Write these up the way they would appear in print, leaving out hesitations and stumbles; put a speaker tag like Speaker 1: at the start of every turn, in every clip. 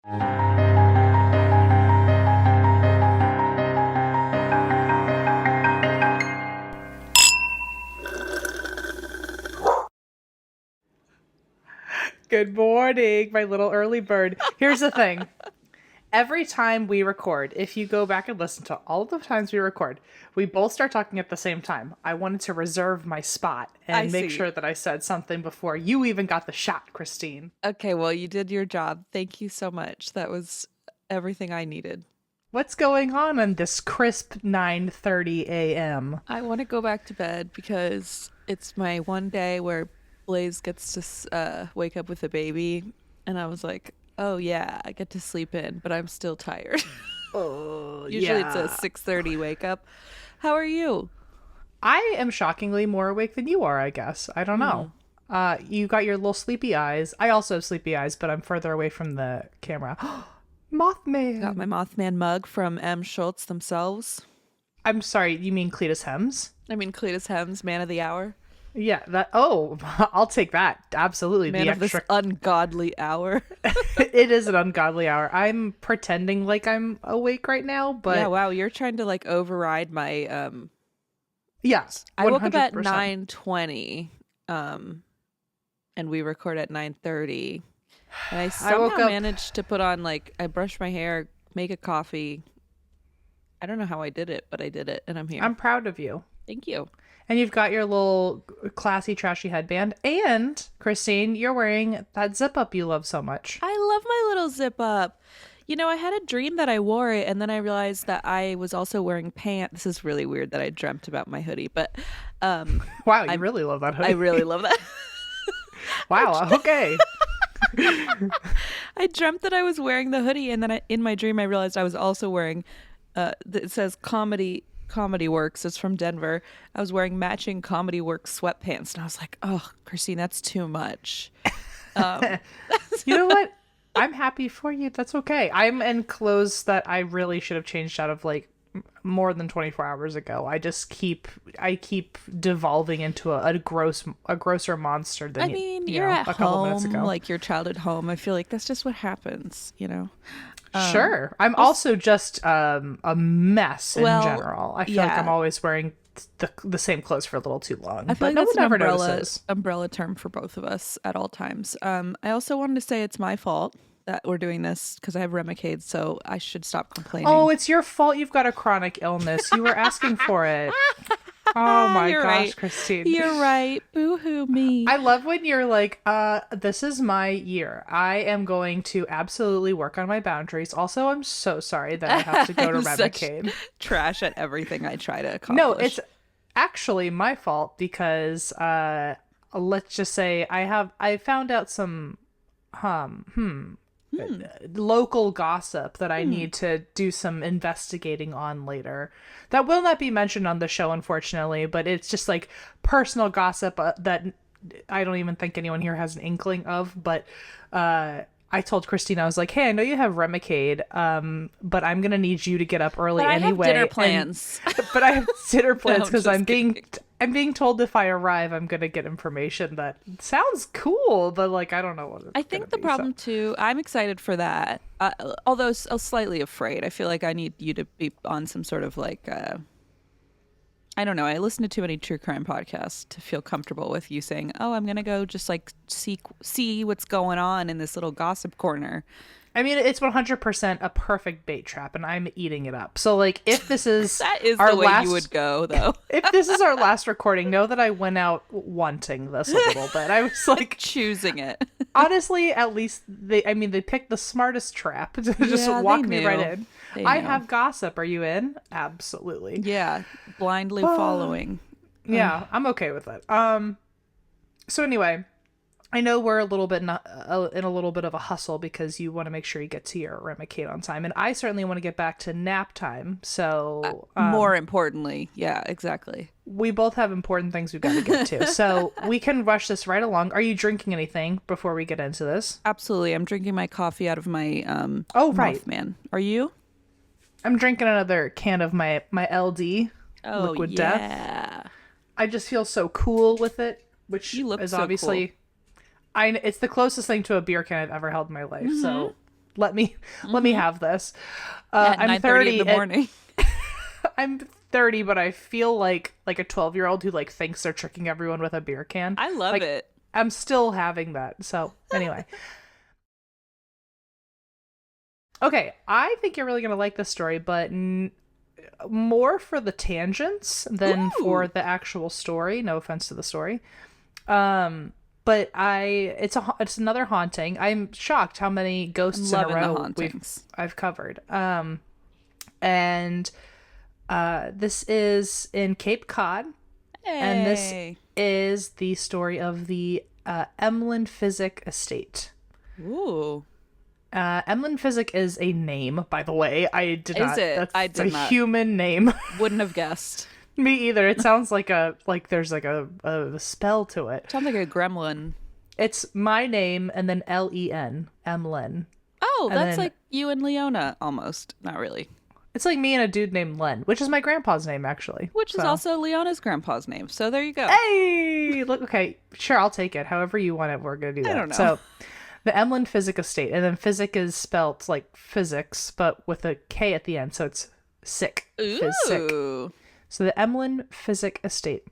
Speaker 1: Good morning, my little early bird. Here's the thing. Every time we record, if you go back and listen to all of the times we record, we both start talking at the same time. I wanted to reserve my spot and make sure that I said something before you even got the shot, Christine.
Speaker 2: Okay, well, you did your job. Thank you so much. That was everything I needed.
Speaker 1: What's going on this crisp 9:30 a.m.?
Speaker 2: I want to go back to bed because it's my one day where Blaze gets to wake up with a baby, and I was like, oh yeah, I get to sleep in, but I'm still tired. Usually it's a 6:30 wake up. How are you?
Speaker 1: I am shockingly more awake than you are, I guess. I don't know. You got your little sleepy eyes. I also have sleepy eyes, but I'm further away from the camera. Mothman.
Speaker 2: Got my Mothman mug from M. Schultz themselves.
Speaker 1: I'm sorry, you mean Cletus Hems?
Speaker 2: I mean Cletus Hems, man of the hour.
Speaker 1: Yeah, I'll take that. Absolutely.
Speaker 2: Man of this ungodly hour.
Speaker 1: It is an ungodly hour. I'm pretending like I'm awake right now, but...
Speaker 2: Yeah, wow, you're trying to, like, override my...
Speaker 1: Yes, 100%.
Speaker 2: I woke up at 9:20, and we record at 9:30, and I somehow managed to put on, like, I brushed my hair, make a coffee. I don't know how I did it, but I did it, and I'm here.
Speaker 1: I'm proud of you.
Speaker 2: Thank you.
Speaker 1: And you've got your little classy, trashy headband. And, Christine, you're wearing that zip-up you love so much.
Speaker 2: I love my little zip-up. You know, I had a dream that I wore it, and then I realized that I was also wearing pants. This is really weird that I dreamt about my hoodie, but...
Speaker 1: wow, you really love that hoodie.
Speaker 2: I really love that.
Speaker 1: Wow, okay.
Speaker 2: I dreamt that I was wearing the hoodie, and then in my dream I realized I was also wearing... it says Comedy Works. It's from Denver. I was wearing matching Comedy Works sweatpants, and I was like, oh, Christine, that's too much.
Speaker 1: You know what? I'm happy for you. That's okay. I'm in clothes that I really should have changed out of like more than 24 hours ago. I keep devolving into a grosser monster than
Speaker 2: you're at
Speaker 1: a couple minutes
Speaker 2: home,
Speaker 1: ago.
Speaker 2: like your childhood home. I feel like that's just what happens, you know.
Speaker 1: Sure. I'm also just a mess in general. I feel like I'm always wearing the same clothes for a little too long.
Speaker 2: I feel like
Speaker 1: no
Speaker 2: that's
Speaker 1: one ever
Speaker 2: an
Speaker 1: notices.
Speaker 2: umbrella term for both of us at all times. I also wanted to say it's my fault that we're doing this because I have Remicade, so I should stop complaining.
Speaker 1: Oh, it's your fault. You've got a chronic illness. You were asking for it. Oh my gosh,
Speaker 2: right.
Speaker 1: Christine.
Speaker 2: You're right. Boo-hoo me.
Speaker 1: I love when you're like, this is my year. I am going to absolutely work on my boundaries. Also, I'm so sorry that I have to go to Remicade.
Speaker 2: Trash at everything I try to accomplish.
Speaker 1: No, it's actually my fault because let's just say I found out some local gossip that I need to do some investigating on later. That will not be mentioned on the show, unfortunately, but it's just like personal gossip that I don't even think anyone here has an inkling of. But I told Christina, I was like, hey, I know you have Remicade, but I'm going to need you to get up early anyway.
Speaker 2: I have dinner plans.
Speaker 1: But I have dinner plans because
Speaker 2: No,
Speaker 1: I'm being told if I arrive, I'm going to get information that sounds cool, but like, I don't know what it's
Speaker 2: I think the problem too, I'm excited for that, although slightly afraid. I feel like I need you to be on some sort of like, I don't know. I listen to too many true crime podcasts to feel comfortable with you saying, oh, I'm going to go just like see what's going on in this little gossip corner.
Speaker 1: I mean, it's 100% a perfect bait trap, and I'm eating it up. So, like, if this is
Speaker 2: that is
Speaker 1: our
Speaker 2: the way you would go, though.
Speaker 1: If this is our last recording, know that I went out wanting this a little bit. I was like
Speaker 2: choosing it.
Speaker 1: Honestly, at least they picked the smartest trap to just walk me right in. I have gossip. Are you in? Absolutely.
Speaker 2: Yeah, blindly following.
Speaker 1: Yeah, I'm okay with it. So anyway, I know we're a little bit in a little bit of a hustle because you want to make sure you get to your Remicade on time, and I certainly want to get back to nap time. So
Speaker 2: more importantly, yeah, exactly.
Speaker 1: We both have important things we've got to get to, so we can rush this right along. Are you drinking anything before we get into this?
Speaker 2: Absolutely, I'm drinking my coffee out of my
Speaker 1: Mothman.
Speaker 2: Are you?
Speaker 1: I'm drinking another can of my LD Liquid Death. I just feel so cool with it, which is so obviously cool. It's the closest thing to a beer can I've ever held in my life. Mm-hmm. So let me have this.
Speaker 2: At
Speaker 1: I'm
Speaker 2: 9:30
Speaker 1: 30
Speaker 2: in the morning.
Speaker 1: I'm 30, but I feel like a 12-year-old who like thinks they're tricking everyone with a beer can.
Speaker 2: I love
Speaker 1: Like,
Speaker 2: it.
Speaker 1: I'm still having that. So anyway. Okay, I think you're really gonna like this story, but more for the tangents than for
Speaker 2: Ooh.
Speaker 1: the actual story. No offense to the story. But it's another haunting. I'm shocked how many
Speaker 2: I'm
Speaker 1: ghosts in a
Speaker 2: loving the
Speaker 1: row
Speaker 2: hauntings.
Speaker 1: I've covered. And this is in Cape Cod, and this
Speaker 2: Hey.
Speaker 1: is the story of the Emlen Physick Estate.
Speaker 2: Ooh.
Speaker 1: Emlen Physick is a name, by the way. I did
Speaker 2: Is
Speaker 1: not.
Speaker 2: it?
Speaker 1: That's
Speaker 2: I did
Speaker 1: a
Speaker 2: not.
Speaker 1: human name.
Speaker 2: Wouldn't have guessed.
Speaker 1: Me either. It sounds like there's like a spell to it.
Speaker 2: Sounds like a gremlin.
Speaker 1: It's my name and then Len, Emlen.
Speaker 2: Oh,
Speaker 1: And
Speaker 2: that's
Speaker 1: then
Speaker 2: like you and Leona almost. Not really.
Speaker 1: it's like me and a dude named Len, which is my grandpa's name actually.
Speaker 2: Which is
Speaker 1: So.
Speaker 2: also Leona's grandpa's name. So there you go.
Speaker 1: Hey, look. Okay, sure, I'll take it. However you want it, we're gonna do that.
Speaker 2: I don't know.
Speaker 1: So, the Emlen Physick Estate, and then Physick is spelt like physics, but with a K at the end, so it's sick. Physick.
Speaker 2: Ooh.
Speaker 1: So the Emlen Physick Estate.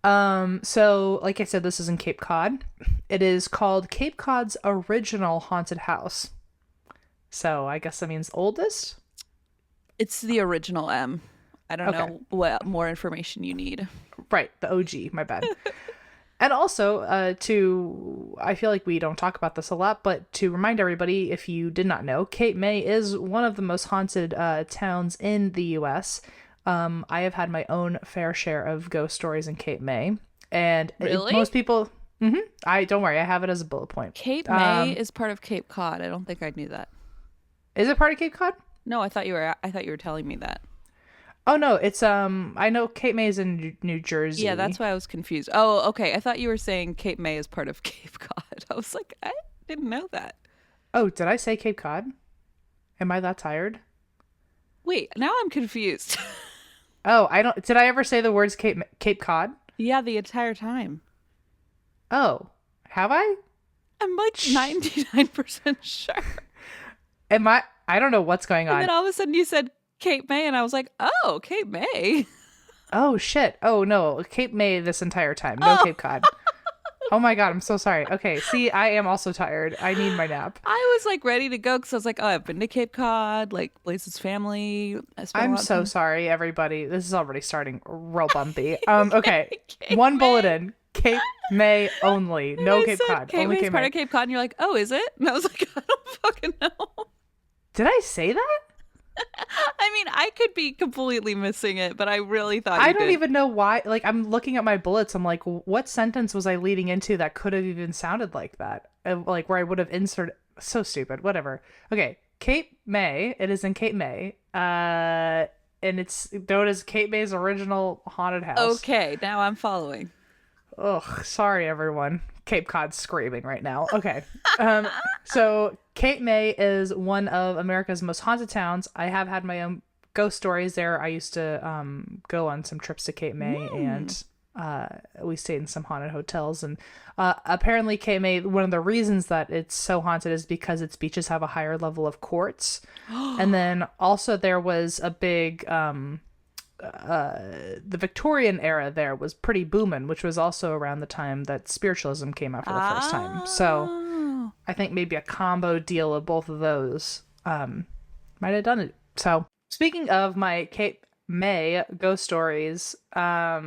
Speaker 1: So like I said, this is in Cape Cod. It is called Cape Cod's original haunted house. So I guess that means oldest.
Speaker 2: It's the original M. I don't
Speaker 1: Okay.
Speaker 2: know what more information you need.
Speaker 1: Right, the OG, my bad. And also, I feel like we don't talk about this a lot, but to remind everybody, if you did not know, Cape May is one of the most haunted towns in the U.S. I have had my own fair share of ghost stories in Cape May, and
Speaker 2: Really?
Speaker 1: most people. Don't worry, I have it as a bullet point.
Speaker 2: Cape May is part of Cape Cod. I don't think I knew that.
Speaker 1: Is it part of Cape Cod?
Speaker 2: No, I thought you were. I thought you were telling me that.
Speaker 1: Oh no, it's I know Cape May is in New Jersey.
Speaker 2: Yeah, that's why I was confused. Oh, okay. I thought you were saying Cape May is part of Cape Cod. I was like, I didn't know that.
Speaker 1: Oh, did I say Cape Cod? Am I that tired?
Speaker 2: Wait, now I'm confused.
Speaker 1: Oh, I don't. Did I ever say the words Cape Cod?
Speaker 2: Yeah, the entire time.
Speaker 1: Oh, have I?
Speaker 2: I'm like 99% sure.
Speaker 1: Am I? I don't know what's going
Speaker 2: And
Speaker 1: on.
Speaker 2: then all of a sudden you said Cape May, and I was like, oh, Cape May.
Speaker 1: Oh shit. Oh no, Cape May this entire time. No Cape Cod. Oh my god, I'm so sorry. Okay, see, I am also tired. I need my nap.
Speaker 2: I was like ready to go because I was like, oh, I've been to Cape Cod, like Blaze's family.
Speaker 1: I'm so sorry, everybody. This is already starting real bumpy. Okay, one bullet in. Cape May only. No
Speaker 2: I
Speaker 1: Cape
Speaker 2: said
Speaker 1: Cod.
Speaker 2: Cape
Speaker 1: Only
Speaker 2: May's
Speaker 1: Cape
Speaker 2: part
Speaker 1: May.
Speaker 2: of Cape Cod, and you're like, oh, is it? And I was like, I don't fucking know.
Speaker 1: Did I say that?
Speaker 2: I mean, I could be completely missing it, but I really thought
Speaker 1: I
Speaker 2: you
Speaker 1: don't
Speaker 2: did.
Speaker 1: even know why. Like, I'm looking at my bullets. I'm like, what sentence was I leading into that could have even sounded like that? Like, where I would have inserted. So stupid. Whatever. Okay. Cape May. It is in Cape May. And it's known as Cape May's original haunted house.
Speaker 2: Okay, now I'm following.
Speaker 1: Ugh. Sorry, everyone. Cape Cod's screaming right now. Okay. So Cape May is one of America's most haunted towns. I have had my own ghost stories there. I used to go on some trips to Cape May, and we stayed in some haunted hotels. And apparently Cape May, one of the reasons that it's so haunted is because its beaches have a higher level of quartz. And then also there was a big the Victorian era there was pretty booming, which was also around the time that spiritualism came out for the first time. So I think maybe a combo deal of both of those might have done it. So speaking of my Cape May ghost stories, I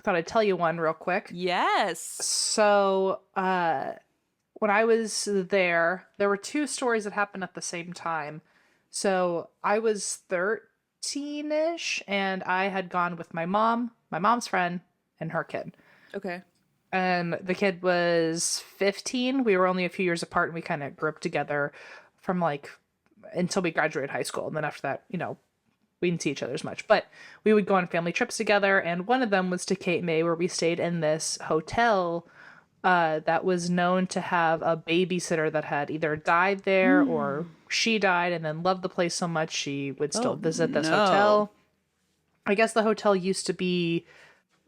Speaker 1: thought I'd tell you one real quick.
Speaker 2: Yes.
Speaker 1: So when I was there were two stories that happened at the same time. So I was 13-ish, and I had gone with my mom's friend, and her kid.
Speaker 2: Okay.
Speaker 1: And the kid was 15. We were only a few years apart, and we kind of grew up together from like until we graduated high school. And then after that, we didn't see each other as much. But we would go on family trips together, and one of them was to Cape May, where we stayed in this hotel that was known to have a babysitter that had either died there or she died and then loved the place so much she would still visit this hotel. I guess the hotel used to be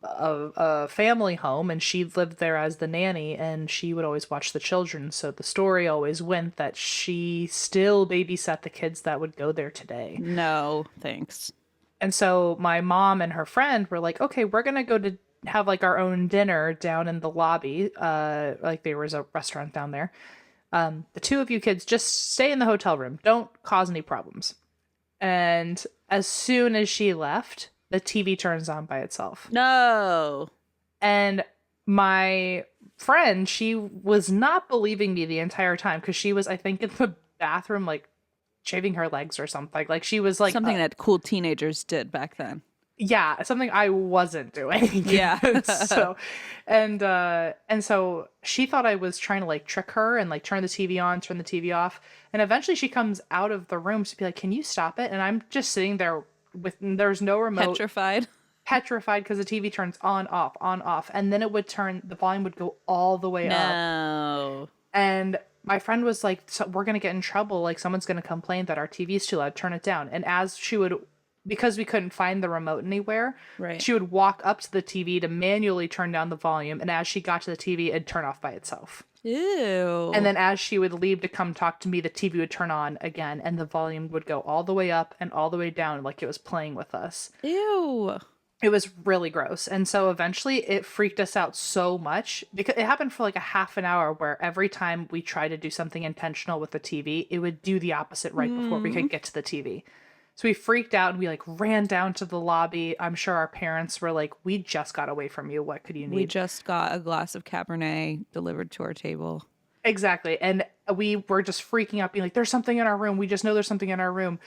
Speaker 1: a family home, and she lived there as the nanny, and she would always watch the children. So the story always went that she still babysat the kids that would go there today.
Speaker 2: No, thanks.
Speaker 1: And so my mom and her friend were like, okay, we're gonna go to have like our own dinner down in the lobby. Like there was a restaurant down there. The two of you kids just stay in the hotel room. Don't cause any problems. And as soon as she left, the TV turns on by itself.
Speaker 2: No.
Speaker 1: And my friend, she was not believing me the entire time because she was, I think, in the bathroom, like shaving her legs or something. Like she was like
Speaker 2: Something that cool teenagers did back then.
Speaker 1: Yeah, something I wasn't doing.
Speaker 2: Yeah.
Speaker 1: And so she thought I was trying to like trick her and like turn the TV on, turn the TV off. And eventually she comes out of the room to be like, "Can you stop it?" And I'm just sitting there with there's no remote. Petrified because the TV turns on, off, on, off. And then it would turn, the volume would go all the way up.
Speaker 2: No.
Speaker 1: And my friend was like, so we're going to get in trouble. Like someone's going to complain that our TV's too loud. Turn it down. And as she would, because we couldn't find the remote anywhere,
Speaker 2: right,
Speaker 1: she would walk up to the TV to manually turn down the volume. And as she got to the TV, it'd turn off by itself.
Speaker 2: Ew.
Speaker 1: And then as she would leave to come talk to me, the TV would turn on again. And the volume would go all the way up and all the way down like it was playing with us.
Speaker 2: Ew.
Speaker 1: It was really gross. And so eventually it freaked us out so much because it happened for like a half an hour where every time we tried to do something intentional with the TV, it would do the opposite right before we could get to the TV. So we freaked out and we like ran down to the lobby. I'm sure our parents were like, "We just got away from you. What could you need?"
Speaker 2: We just got a glass of Cabernet delivered to our table.
Speaker 1: Exactly. And we were just freaking out, being like, "There's something in our room. We just know there's something in our room."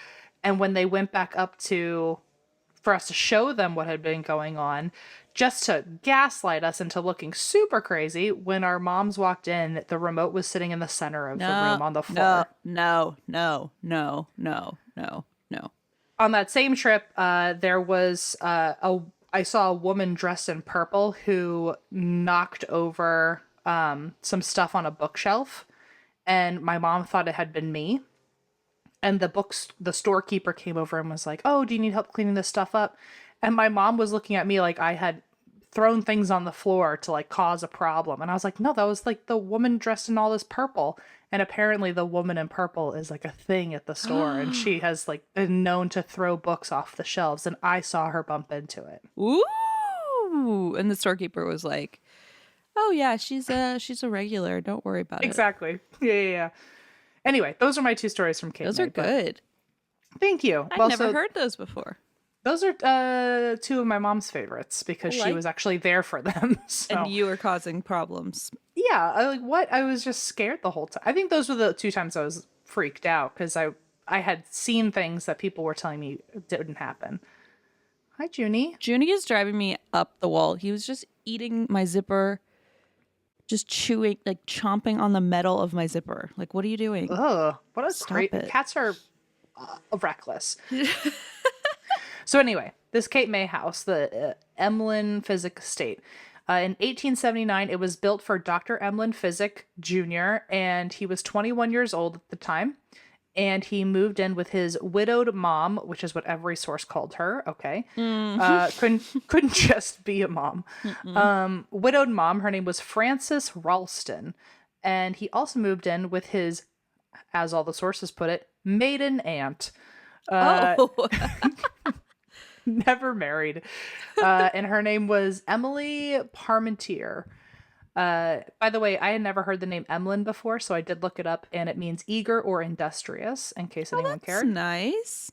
Speaker 1: And when they went back up for us to show them what had been going on, just to gaslight us into looking super crazy, when our moms walked in, the remote was sitting in the center of the room on the floor.
Speaker 2: No.
Speaker 1: On that same trip, there was I saw a woman dressed in purple who knocked over some stuff on a bookshelf, and my mom thought it had been me. And the storekeeper came over and was like, "Oh, do you need help cleaning this stuff up?" And my mom was looking at me like I had thrown things on the floor to like cause a problem. And I was like, "No, that was like the woman dressed in all this purple." And apparently the woman in purple is like a thing at the store. And she has like been known to throw books off the shelves. And I saw her bump into it.
Speaker 2: Ooh. And the storekeeper was like, "Oh yeah, she's a regular. Don't worry about it."
Speaker 1: Exactly. Yeah. Anyway, those are my two stories from Kate.
Speaker 2: Those are good.
Speaker 1: Thank you.
Speaker 2: I've never heard those before.
Speaker 1: Those are two of my mom's favorites because she was actually there for them. So.
Speaker 2: And you were causing problems.
Speaker 1: Yeah, I was just scared the whole time. I think those were the two times I was freaked out because I had seen things that people were telling me didn't happen. Hi, Junie.
Speaker 2: Junie is driving me up the wall. He was just eating my zipper. Just chewing, like chomping on the metal of my zipper. Like, what are you doing?
Speaker 1: Ugh, what a great... Cats are reckless. So anyway, this Cape May house, the Emlen Physick Estate. In 1879, it was built for Dr. Emlen Physick Jr., and he was 21 years old at the time. And he moved in with his widowed mom, which is what every source called her. Okay. Couldn't just be a mom. Widowed mom, her name was Frances Ralston. And he also moved in with his, as all the sources put it, maiden aunt. Never married. And her name was Emily Parmentier. By the way, I had never heard the name Emlen before, so I did look it up, and it means eager or industrious, in case anyone cared.
Speaker 2: Nice.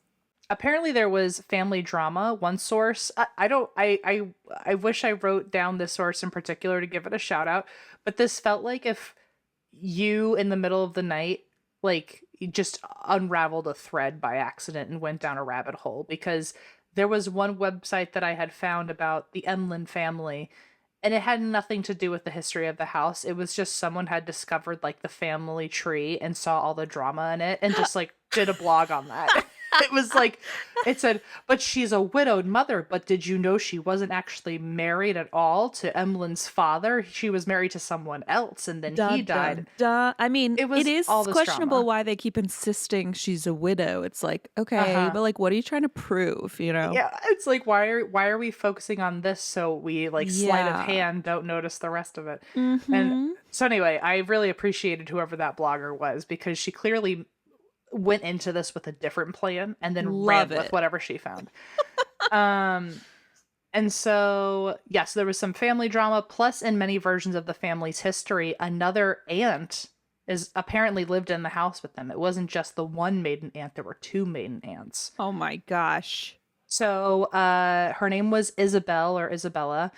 Speaker 1: Apparently there was family drama. One source, I wish I wrote down this source in particular to give it a shout out, but this felt like if you in the middle of the night, like you just unraveled a thread by accident and went down a rabbit hole, because there was one website that I had found about the Emlen family. And it had nothing to do with the history of the house. It was just someone had discovered like the family tree and saw all the drama in it and just like did a blog on that. It was like, it said, but she's a widowed mother. But did you know she wasn't actually married at all to Emlen's father? She was married to someone else, and then he
Speaker 2: Dun,
Speaker 1: died.
Speaker 2: dun, dun. I mean,
Speaker 1: It
Speaker 2: it
Speaker 1: was
Speaker 2: is
Speaker 1: all this
Speaker 2: questionable
Speaker 1: drama.
Speaker 2: why they keep insisting she's a widow. It's like, okay,
Speaker 1: Uh-huh.
Speaker 2: but like, what are you trying to prove? You know?
Speaker 1: Yeah, it's like, why are we focusing on this so we like sleight of
Speaker 2: Yeah.
Speaker 1: hand don't notice the rest of it? And
Speaker 2: Mm-hmm.
Speaker 1: so anyway, I really appreciated whoever that blogger was, because she clearly went into this with a different plan and then
Speaker 2: Love
Speaker 1: ran with
Speaker 2: it.
Speaker 1: whatever she found. Um and so yes, there was some family drama, plus in many versions of the family's history, another aunt is apparently lived in the house with them. It wasn't just the one maiden aunt, there were two maiden aunts.
Speaker 2: Oh my gosh.
Speaker 1: So her name was Isabel or Isabella,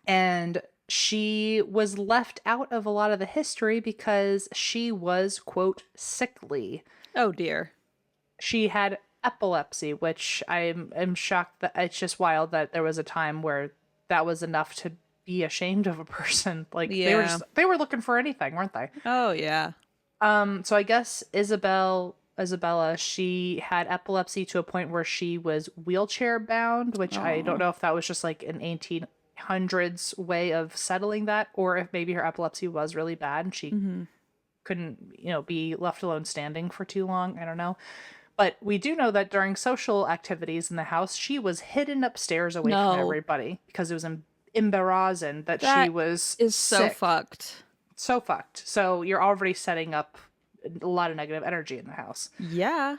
Speaker 1: and she was left out of a lot of the history because she was, quote, sickly.
Speaker 2: Oh dear.
Speaker 1: She had epilepsy, which I'm shocked that it's just wild that there was a time where that was enough to be ashamed of a person. Like
Speaker 2: Yeah.
Speaker 1: they were looking for anything, weren't they?
Speaker 2: Oh yeah.
Speaker 1: So I guess Isabella, she had epilepsy to a point where she was wheelchair bound, which I don't
Speaker 2: Oh.
Speaker 1: know if that was just like an 1800s way of settling that, or if maybe her epilepsy was really bad and she
Speaker 2: Mm-hmm.
Speaker 1: couldn't, be left alone standing for too long. I don't know. But we do know that during social activities in the house, she was hidden upstairs away from
Speaker 2: No.
Speaker 1: everybody because it was embarrassing that she
Speaker 2: That
Speaker 1: was
Speaker 2: is so
Speaker 1: sick.
Speaker 2: fucked.
Speaker 1: So fucked. So you're already setting up a lot of negative energy in the house.
Speaker 2: Yeah.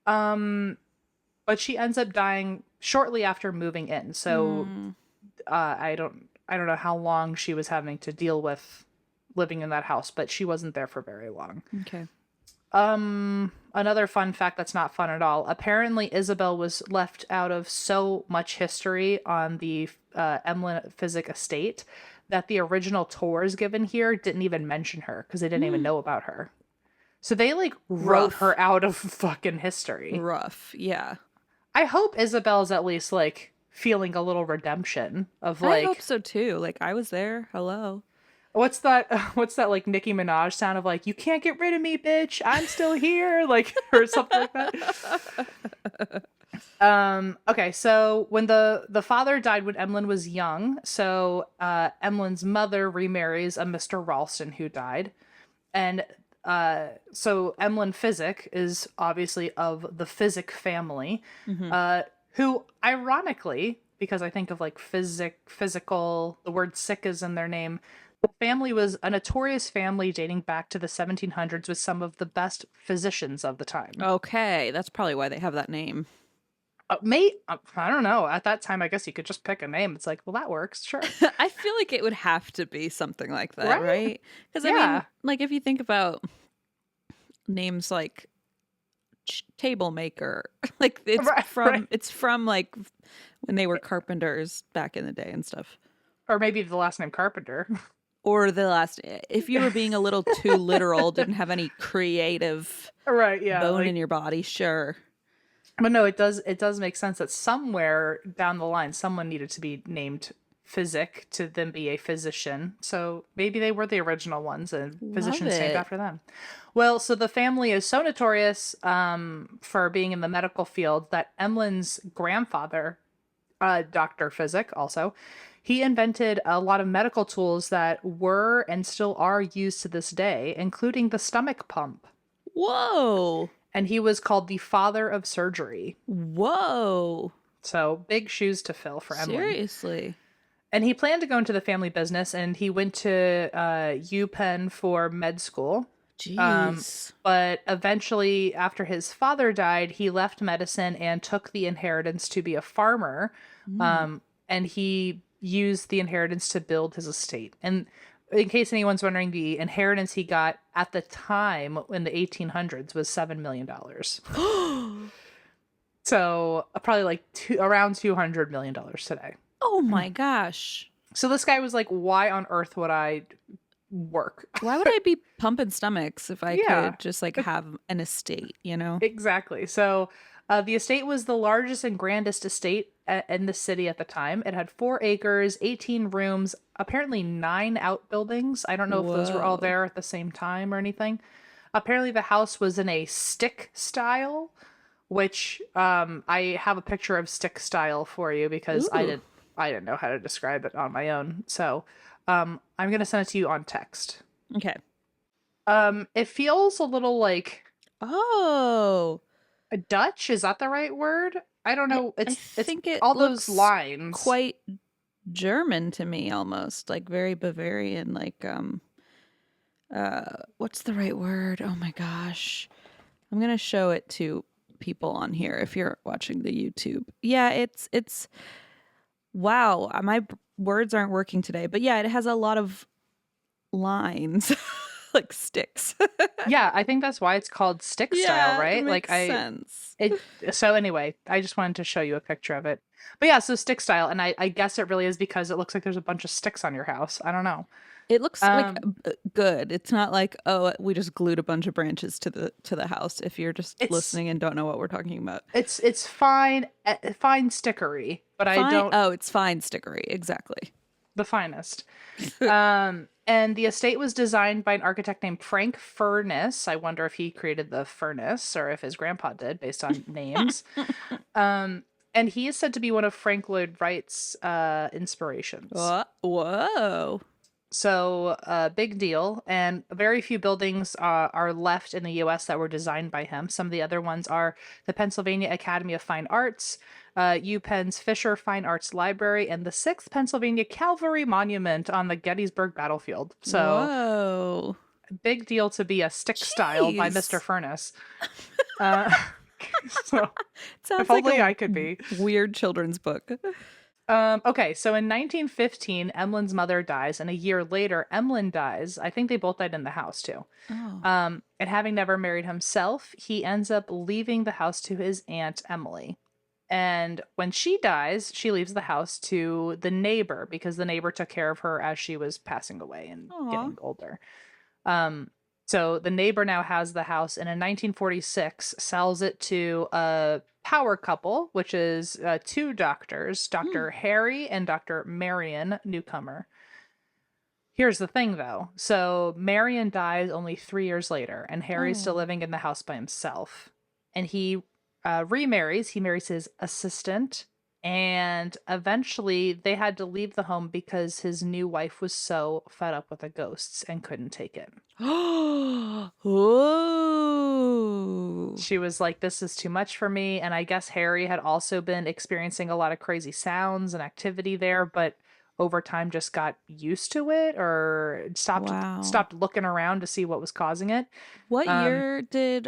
Speaker 1: But she ends up dying shortly after moving in. So
Speaker 2: Mm.
Speaker 1: I don't know how long she was having to deal with living in that house, but she wasn't there for very long.
Speaker 2: Okay.
Speaker 1: Another fun fact that's not fun at all. Apparently, Isabel was left out of so much history on the Emlen Physick Estate that the original tours given here didn't even mention her because they didn't even know about her. So they like wrote
Speaker 2: Rough.
Speaker 1: her out of fucking history.
Speaker 2: Rough. Yeah.
Speaker 1: I hope Isabel's at least like feeling a little redemption of
Speaker 2: I hope
Speaker 1: like,
Speaker 2: so too. Like I was there. Hello.
Speaker 1: what's that what's that like Nicki Minaj sound of like, you can't get rid of me, bitch, I'm still here, like, or something like that. Okay, so when the father died when Emlen was young, so Emlen's mother remarries a Mr. Ralston who died. And so Emlen Physick is obviously of the Physick family, who ironically, because I think of like physical, the word sick is in their name. The family was a notorious family dating back to the 1700s with some of the best physicians of the time.
Speaker 2: Okay, that's probably why they have that name.
Speaker 1: I don't know. At that time, I guess you could just pick a name. It's like, well, that works, sure.
Speaker 2: I feel like it would have to be something like that,
Speaker 1: Right?
Speaker 2: right? Because I
Speaker 1: Yeah.
Speaker 2: mean, like if you think about names like table maker, like
Speaker 1: Right.
Speaker 2: it's from like when they were carpenters back in the day and stuff.
Speaker 1: Or maybe the last name Carpenter.
Speaker 2: Or the last, if you were being a little too literal, didn't have any creative
Speaker 1: Right, yeah.
Speaker 2: bone
Speaker 1: Like,
Speaker 2: in your body, sure.
Speaker 1: but no, it does make sense that somewhere down the line someone needed to be named Physick to then be a physician. So maybe they were the original ones and physicians named
Speaker 2: it.
Speaker 1: after them. Well, so the family is so notorious for being in the medical field that Emlen's grandfather, Dr. Physick also, he invented a lot of medical tools that were and still are used to this day, including the stomach pump.
Speaker 2: Whoa.
Speaker 1: And he was called the father of surgery.
Speaker 2: Whoa.
Speaker 1: So big shoes to fill for Emlen.
Speaker 2: Seriously.
Speaker 1: And he planned to go into the family business, and he went to UPenn for med school.
Speaker 2: Jeez.
Speaker 1: But eventually, after his father died, he left medicine and took the inheritance to be a farmer. And he used the inheritance to build his estate. And in case anyone's wondering, the inheritance he got at the time in the 1800s was $7 million. So probably like around $200 million today.
Speaker 2: Oh my gosh.
Speaker 1: So this guy was like, why on earth would I work?
Speaker 2: Why would I be pumping stomachs if I
Speaker 1: Yeah.
Speaker 2: could just like have an estate, you know?
Speaker 1: Exactly. So the estate was the largest and grandest estate in the city at the time. It had 4 acres, 18 rooms, apparently 9 outbuildings. I don't know if those were all
Speaker 2: Whoa.
Speaker 1: there at the same time or anything. Apparently the house was in a stick style, which I have a picture of stick style for you because
Speaker 2: Ooh.
Speaker 1: I didn't know how to describe it on my own. So I'm gonna send it to you on text.
Speaker 2: Okay.
Speaker 1: It feels a little like
Speaker 2: Oh,
Speaker 1: a Dutch. Is that the right word? I don't
Speaker 2: I
Speaker 1: know.
Speaker 2: I
Speaker 1: It's
Speaker 2: think it
Speaker 1: all those
Speaker 2: looks
Speaker 1: lines.
Speaker 2: quite German to me, almost like very Bavarian. Like what's the right word? Oh my gosh, I'm gonna show it to people on here if you're watching the YouTube. Yeah, it's wow. Words aren't working today, but yeah, it has a lot of lines, like sticks.
Speaker 1: Yeah, I think that's why it's called stick style,
Speaker 2: Yeah, it
Speaker 1: right?
Speaker 2: makes sense.
Speaker 1: It, so anyway, I just wanted to show you a picture of it. But yeah, so stick style, and I guess it really is because it looks like there's a bunch of sticks on your house. I don't know.
Speaker 2: It looks like
Speaker 1: Um,
Speaker 2: good. It's not like, oh, we just glued a bunch of branches to the house. If you're just
Speaker 1: it's
Speaker 2: listening and don't know what we're talking about,
Speaker 1: it's fine, fine stickery, but I
Speaker 2: fine.
Speaker 1: don't
Speaker 2: Oh, it's fine stickery. Exactly.
Speaker 1: the finest. And the estate was designed by an architect named Frank Furness. I wonder if he created the furnace or if his grandpa did, based on names. And he is said to be one of Frank Lloyd Wright's inspirations.
Speaker 2: Whoa.
Speaker 1: So, big deal. And very few buildings are left in the US that were designed by him. Some of the other ones are the Pennsylvania Academy of Fine Arts, UPenn's Fisher Fine Arts Library, and the 6th Pennsylvania Cavalry Monument on the Gettysburg Battlefield. So,
Speaker 2: Whoa.
Speaker 1: big deal to be a stick style by Mr.
Speaker 2: Jeez.
Speaker 1: Furness. Uh, so, if
Speaker 2: Sounds like
Speaker 1: only
Speaker 2: a
Speaker 1: I could be.
Speaker 2: weird children's book.
Speaker 1: Okay, so in 1915, Emlen's mother dies, and a year later, Emlen dies. I think they both died in the house too.
Speaker 2: Oh.
Speaker 1: And having never married himself, he ends up leaving the house to his aunt Emily. And when she dies, she leaves the house to the neighbor because the neighbor took care of her as she was passing away and
Speaker 2: Aw.
Speaker 1: getting older. Um, so the neighbor now has the house, and in 1946 sells it to a power couple, which is two doctors, Dr. Harry and Dr. Marion Newcomer. Here's the thing, though. So Marion dies only 3 years later, and Harry's still
Speaker 2: Oh.
Speaker 1: living in the house by himself. And he remarries. He marries his assistant, and eventually they had to leave the home because his new wife was so fed up with the ghosts and couldn't take it.
Speaker 2: Whoa.
Speaker 1: She was like, "This is too much for me." And I guess Harry had also been experiencing a lot of crazy sounds and activity there, but over time just got used to it or
Speaker 2: Wow.
Speaker 1: stopped looking around to see what was causing it.
Speaker 2: What
Speaker 1: Um,
Speaker 2: year did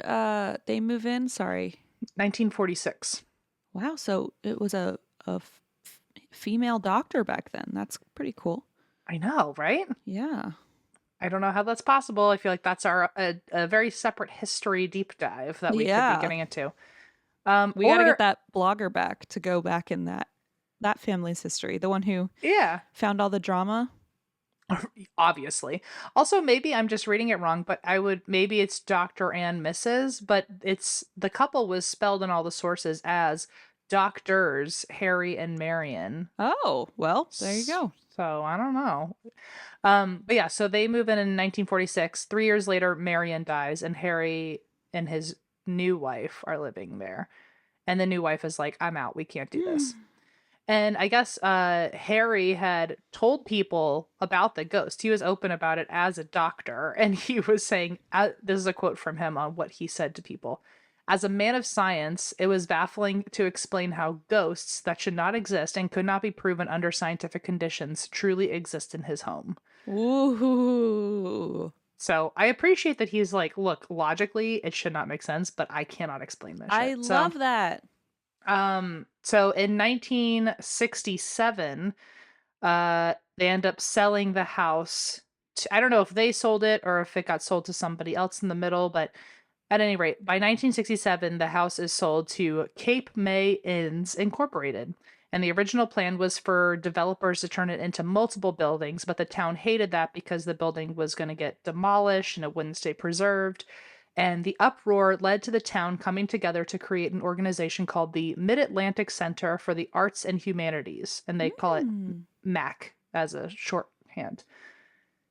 Speaker 2: they move in? Sorry.
Speaker 1: 1946.
Speaker 2: Wow, so it was a female doctor back then. That's pretty cool.
Speaker 1: I know, right?
Speaker 2: Yeah.
Speaker 1: I don't know how that's possible. I feel like that's a very separate history deep dive that we could be
Speaker 2: Yeah.
Speaker 1: getting into.
Speaker 2: We got to get
Speaker 1: Or
Speaker 2: that blogger back to go back in that family's history. The one who
Speaker 1: yeah,
Speaker 2: found all the drama.
Speaker 1: obviously. Also, maybe I'm just reading it wrong, but maybe it's Dr. and Mrs., but it's the couple was spelled in all the sources as doctors Harry and Marion.
Speaker 2: Oh, well, there you go.
Speaker 1: So I don't know. But yeah, so they move in 1946. 3 years later, Marion dies, and Harry and his new wife are living there. And the new wife is like, "I'm out. We can't do this." And I guess Harry had told people about the ghost. He was open about it as a doctor. And he was saying, this is a quote from him on what he said to people. As a man of science, it was baffling to explain how ghosts that should not exist and could not be proven under scientific conditions truly exist in his home.
Speaker 2: Ooh.
Speaker 1: So I appreciate that he's like, look, logically, it should not make sense, but I cannot explain this
Speaker 2: I
Speaker 1: shit.
Speaker 2: love that.
Speaker 1: So in 1967, they end up selling the house. I don't know if they sold it or if it got sold to somebody else in the middle, but at any rate, by 1967, the house is sold to Cape May Inns Incorporated. And the original plan was for developers to turn it into multiple buildings, but the town hated that because the building was going to get demolished and it wouldn't stay preserved. And the uproar led to the town coming together to create an organization called the Mid-Atlantic Center for the Arts and Humanities, and they call it
Speaker 2: Mm.
Speaker 1: MAC as a shorthand.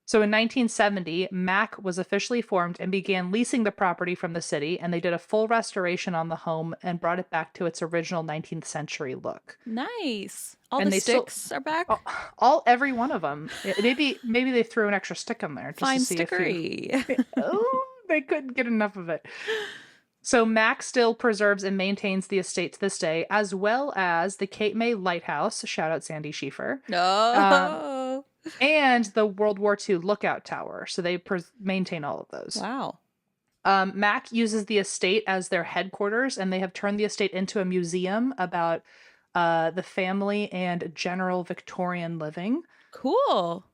Speaker 1: So in 1970, Mac was officially formed and began leasing the property from the city, and they did a full restoration on the home and brought it back to its original 19th century look.
Speaker 2: Nice. All
Speaker 1: And
Speaker 2: the
Speaker 1: they still
Speaker 2: sticks are back.
Speaker 1: every one of them. Maybe they threw an extra stick in there just
Speaker 2: Fine
Speaker 1: to see
Speaker 2: stickery.
Speaker 1: if you. Oh, they couldn't get enough of it. So Mac still preserves and maintains the estate to this day, as well as the Cape May Lighthouse. Shout out Sandy Schieffer.
Speaker 2: No.
Speaker 1: And the World War II Lookout Tower. So they maintain all of those.
Speaker 2: Wow.
Speaker 1: Mac uses the estate as their headquarters, and they have turned the estate into a museum about the family and general Victorian living.
Speaker 2: Cool.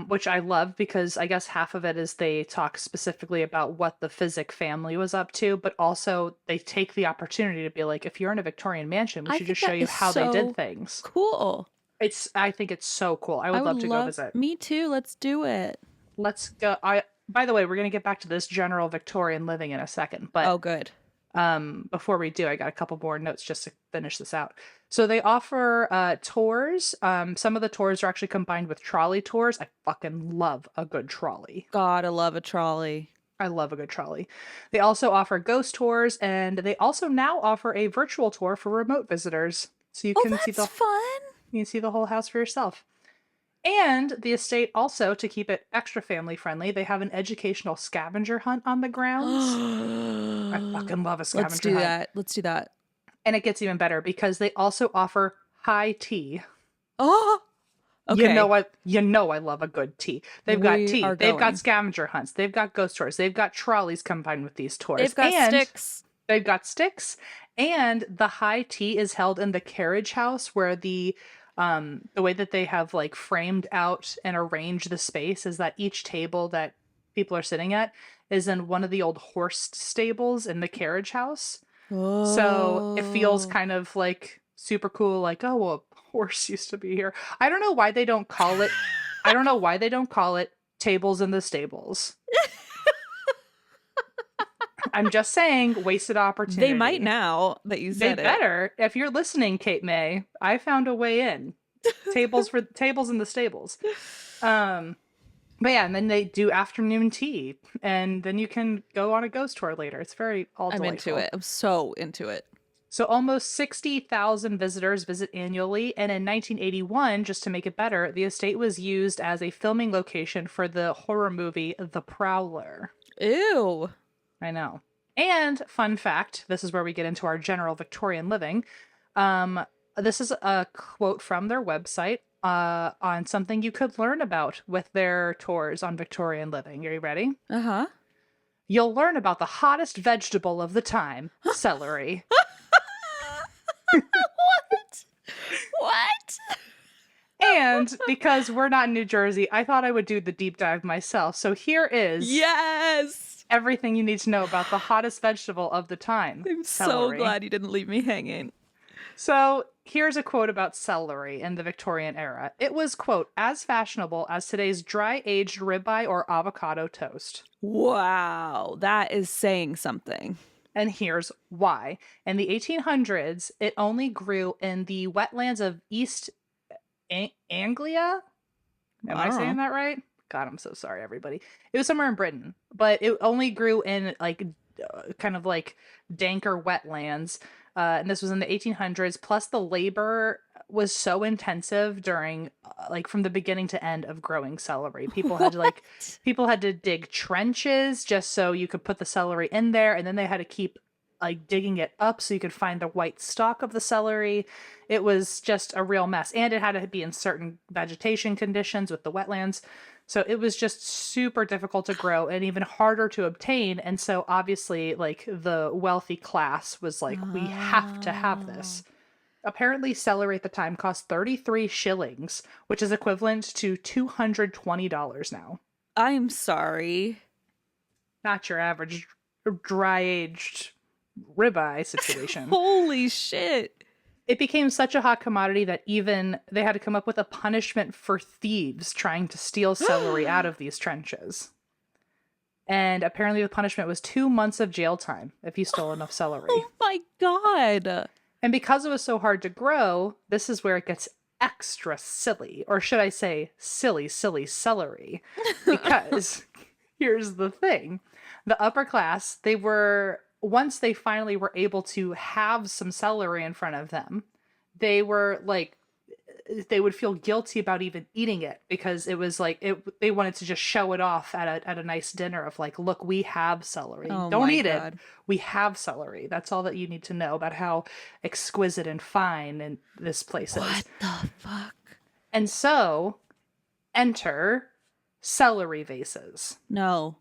Speaker 1: Which I love because I guess half of it is they talk specifically about what the Physick family was up to, but also they take the opportunity to be like, if you're in a Victorian mansion, we should just show you how they did things.
Speaker 2: Cool.
Speaker 1: I think it's so cool. I would love to go visit.
Speaker 2: Me too. Let's do it.
Speaker 1: Let's go. By the way, we're gonna get back to this general Victorian living in a second, but
Speaker 2: oh, good.
Speaker 1: Before we do, I got a couple more notes just to finish this out. So they offer tours. Some of the tours are actually combined with trolley tours. I fucking love a good trolley.
Speaker 2: God, I love a trolley.
Speaker 1: I love a good trolley. They also offer ghost tours, and they also now offer a virtual tour for remote visitors. So you can see
Speaker 2: fun.
Speaker 1: You can see the whole house for yourself. And the estate also, to keep it extra family friendly, they have an educational scavenger hunt on the grounds. I fucking love a scavenger hunt.
Speaker 2: Let's do that.
Speaker 1: And it gets even better because they also offer high tea.
Speaker 2: Oh, okay.
Speaker 1: You know I love a good tea. They've got tea. They've got scavenger hunts. They've got ghost tours. They've got trolleys combined with these tours.
Speaker 2: They've got sticks.
Speaker 1: They've got sticks. And the high tea is held in the carriage house, where the way that they have like framed out and arranged the space is that each table that people are sitting at is in one of the old horse stables in the carriage house. Oh. So it feels kind of like super cool, like, oh, well, a horse used to be here. I don't know why they don't call it tables in the stables. I'm just saying, wasted opportunity.
Speaker 2: They might now that you said it.
Speaker 1: They better. If you're listening, Cape May, I found a way in. Tables in the stables. But yeah, and then they do afternoon tea, and then you can go on a ghost tour later. It's very delightful.
Speaker 2: I'm into it. I'm so into it.
Speaker 1: So almost 60,000 visitors visit annually, and in 1981, just to make it better, the estate was used as a filming location for the horror movie The Prowler.
Speaker 2: Ew.
Speaker 1: I know. And fun fact, this is where we get into our general Victorian living. This is a quote from their website on something you could learn about with their tours on Victorian living. Are you ready?
Speaker 2: Uh-huh.
Speaker 1: You'll learn about the hottest vegetable of the time, celery.
Speaker 2: What?
Speaker 1: And because we're not in New Jersey, I thought I would do the deep dive myself. So here is...
Speaker 2: Yes!
Speaker 1: Everything you need to know about the hottest vegetable of the time.
Speaker 2: I'm
Speaker 1: celery.
Speaker 2: So glad you didn't leave me hanging.
Speaker 1: So here's a quote about celery in the Victorian era. It was, quote, as fashionable as today's dry-aged ribeye or avocado toast.
Speaker 2: Wow, that is saying something.
Speaker 1: And here's why. In the 1800s, it only grew in the wetlands of East Anglia? Am I saying that right? God, I'm so sorry, everybody. It was somewhere in Britain, but it only grew in like kind of like danker wetlands. And this was in the 1800s. Plus, the labor was so intensive during like from the beginning to end of growing celery. People had to people had to dig trenches just so you could put the celery in there, and then they had to keep like digging it up so you could find the white stalk of the celery. It was just a real mess, and it had to be in certain vegetation conditions with the wetlands. So it was just super difficult to grow and even harder to obtain. And so obviously, like, the wealthy class was like, we have to have this. Apparently, celery at the time cost 33 shillings, which is equivalent to $220 now.
Speaker 2: I'm sorry.
Speaker 1: Not your average dry-aged ribeye situation.
Speaker 2: Holy shit.
Speaker 1: It became such a hot commodity that even they had to come up with a punishment for thieves trying to steal celery out of these trenches. And apparently the punishment was 2 months of jail time if you stole enough celery.
Speaker 2: Oh my God.
Speaker 1: And because it was so hard to grow, this is where it gets extra silly, or should I say silly, silly celery? Because here's the thing. The upper class, once they finally were able to have some celery in front of them, they were like, they would feel guilty about even eating it because it was like they wanted to just show it off at a nice dinner of like, look, we have celery.
Speaker 2: Oh
Speaker 1: Don't
Speaker 2: my
Speaker 1: eat
Speaker 2: God.
Speaker 1: it. We have celery. That's all that you need to know about how exquisite and fine and this place
Speaker 2: What
Speaker 1: is.
Speaker 2: the fuck?
Speaker 1: And so enter celery vases,
Speaker 2: No.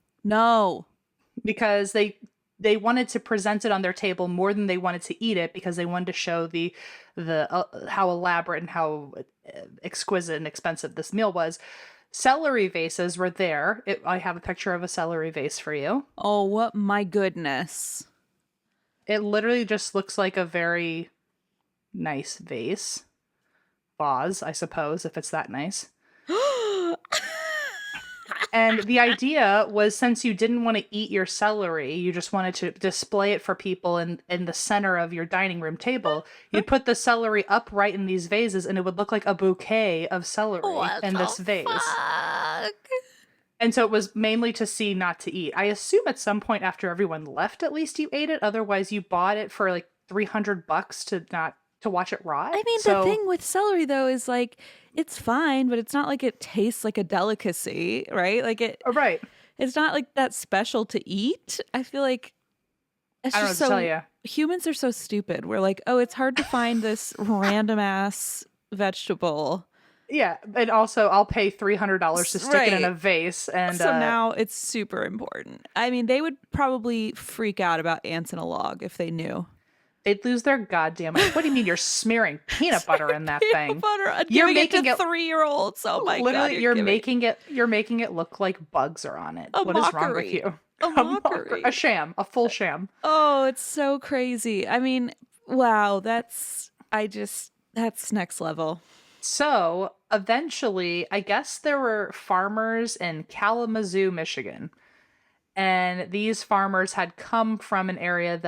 Speaker 1: because they wanted to present it on their table more than they wanted to eat it, because they wanted to show the how elaborate and how exquisite and expensive this meal was. Celery vases were there. I have a picture of a celery vase for you.
Speaker 2: Oh, what my goodness.
Speaker 1: It literally just looks like a very nice vase. Vase, I suppose, if it's that nice. And the idea was, since you didn't want to eat your celery, you just wanted to display it for people in the center of your dining room table, you'd put the celery upright in these vases and it would look like a bouquet of celery in this vase.
Speaker 2: Fuck?
Speaker 1: And so it was mainly to see, not to eat. I assume at some point after everyone left, at least you ate it. Otherwise, you bought it for like $300 to watch it rot.
Speaker 2: I mean, the thing with celery though is like, it's fine, but it's not like it tastes like a delicacy, right? Like
Speaker 1: right.
Speaker 2: It's not like that special to eat. I feel like it's
Speaker 1: I don't know
Speaker 2: just
Speaker 1: what to
Speaker 2: so
Speaker 1: tell you.
Speaker 2: humans are so stupid. We're like, oh, it's hard to find this random ass vegetable.
Speaker 1: Yeah, and also I'll pay $300 to stick it in a vase, and
Speaker 2: so now it's super important. I mean, they would probably freak out about ants in a log if they knew.
Speaker 1: they'd lose their goddamn mind. What do you mean you're smearing peanut butter in that thing?
Speaker 2: Peanut butter. I'm
Speaker 1: You're
Speaker 2: giving
Speaker 1: making
Speaker 2: it to 3-year-olds. Oh my
Speaker 1: literally,
Speaker 2: God.
Speaker 1: you're making it look like bugs are on it.
Speaker 2: A
Speaker 1: What is wrong with
Speaker 2: mockery.
Speaker 1: you?
Speaker 2: A mockery.
Speaker 1: A sham, a full sham.
Speaker 2: Oh, it's so crazy. I mean, wow, that's next level.
Speaker 1: So eventually, I guess there were farmers in Kalamazoo, Michigan. And these farmers had come from an area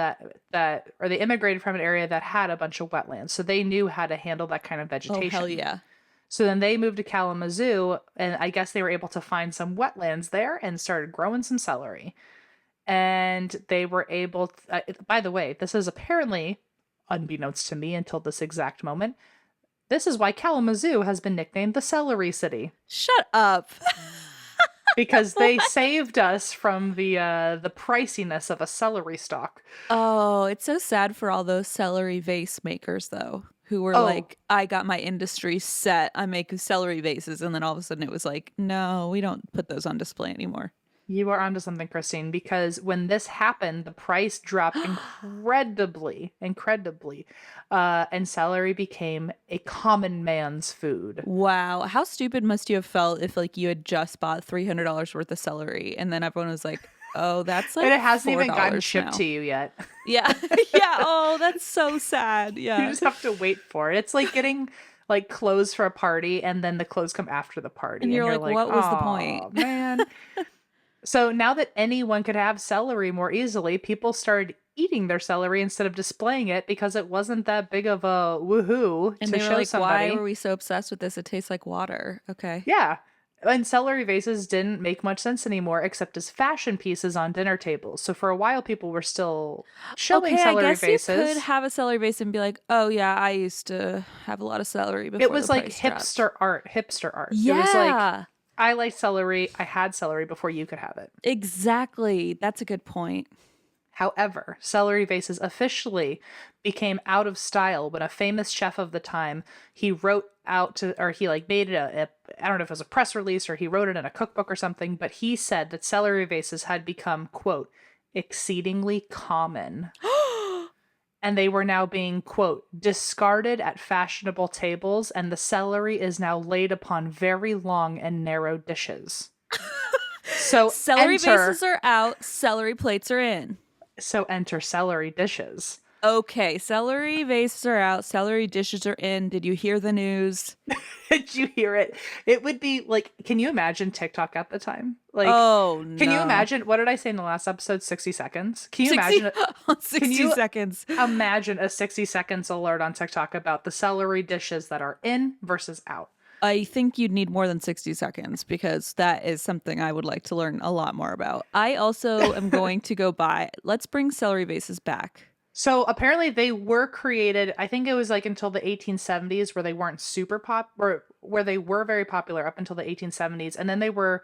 Speaker 1: or they immigrated from an area that had a bunch of wetlands. So they knew how to handle that kind of vegetation.
Speaker 2: Oh, hell yeah.
Speaker 1: So then they moved to Kalamazoo, and I guess they were able to find some wetlands there and started growing some celery. And they were able to, by the way, this is apparently, unbeknownst to me until this exact moment, this is why Kalamazoo has been nicknamed the Celery City.
Speaker 2: Shut up.
Speaker 1: Because they saved us from the priciness of a celery stalk.
Speaker 2: Oh, it's so sad for all those celery vase makers, though, who were like, I got my industry set. I make celery vases. And then all of a sudden it was like, no, we don't put those on display anymore.
Speaker 1: You are onto something, Christine, because when this happened, the price dropped incredibly, and celery became a common man's food.
Speaker 2: Wow. How stupid must you have felt if like you had just bought $300 worth of celery and then everyone was like, oh, that's like
Speaker 1: and it hasn't even gotten
Speaker 2: $4
Speaker 1: shipped
Speaker 2: now.
Speaker 1: to you yet.
Speaker 2: Yeah. Yeah. Oh, that's so sad. Yeah.
Speaker 1: You just have to wait for it. It's like getting like clothes for a party and then the clothes come after the party.
Speaker 2: And you're like, what was the point?
Speaker 1: Man. So now that anyone could have celery more easily, people started eating their celery instead of displaying it because it wasn't that big of a woohoo
Speaker 2: And
Speaker 1: to
Speaker 2: they were
Speaker 1: show
Speaker 2: like,
Speaker 1: somebody.
Speaker 2: why were we so obsessed with this? It tastes like water. Okay.
Speaker 1: Yeah. And celery vases didn't make much sense anymore except as fashion pieces on dinner tables. So for a while, people were still showing celery
Speaker 2: I guess
Speaker 1: vases.
Speaker 2: You could have a celery vase and be like, oh, yeah, I used to have a lot of celery before
Speaker 1: It was
Speaker 2: the
Speaker 1: like
Speaker 2: price dropped.
Speaker 1: hipster art.
Speaker 2: Yeah.
Speaker 1: It was like, I like celery. I had celery before you could have it.
Speaker 2: Exactly. That's a good point.
Speaker 1: However, celery vases officially became out of style when a famous chef of the time, he wrote out to, or he like made it I don't know if it was a press release or he wrote it in a cookbook or something, but he said that celery vases had become, quote, exceedingly common. And they were now being, quote, discarded at fashionable tables, and the celery is now laid upon very long and narrow dishes. So
Speaker 2: Celery vases are out, celery plates are in.
Speaker 1: So enter celery dishes.
Speaker 2: Okay, celery vases are out. Celery dishes are in. Did you hear the news?
Speaker 1: Did you hear it? It would be like, can you imagine TikTok at the time? Like,
Speaker 2: Oh
Speaker 1: can you
Speaker 2: no.
Speaker 1: imagine, what did I say in the last episode? 60 seconds. Can you
Speaker 2: 60,
Speaker 1: imagine, can
Speaker 2: 60
Speaker 1: you
Speaker 2: seconds.
Speaker 1: imagine a 60 seconds alert on TikTok about the celery dishes that are in versus out?
Speaker 2: I think you'd need more than 60 seconds because that is something I would like to learn a lot more about. I also am going to go buy, let's bring celery vases back.
Speaker 1: So apparently they were created, I think it was like until the 1870s where they weren't super or where they were very popular up until the 1870s. And then they were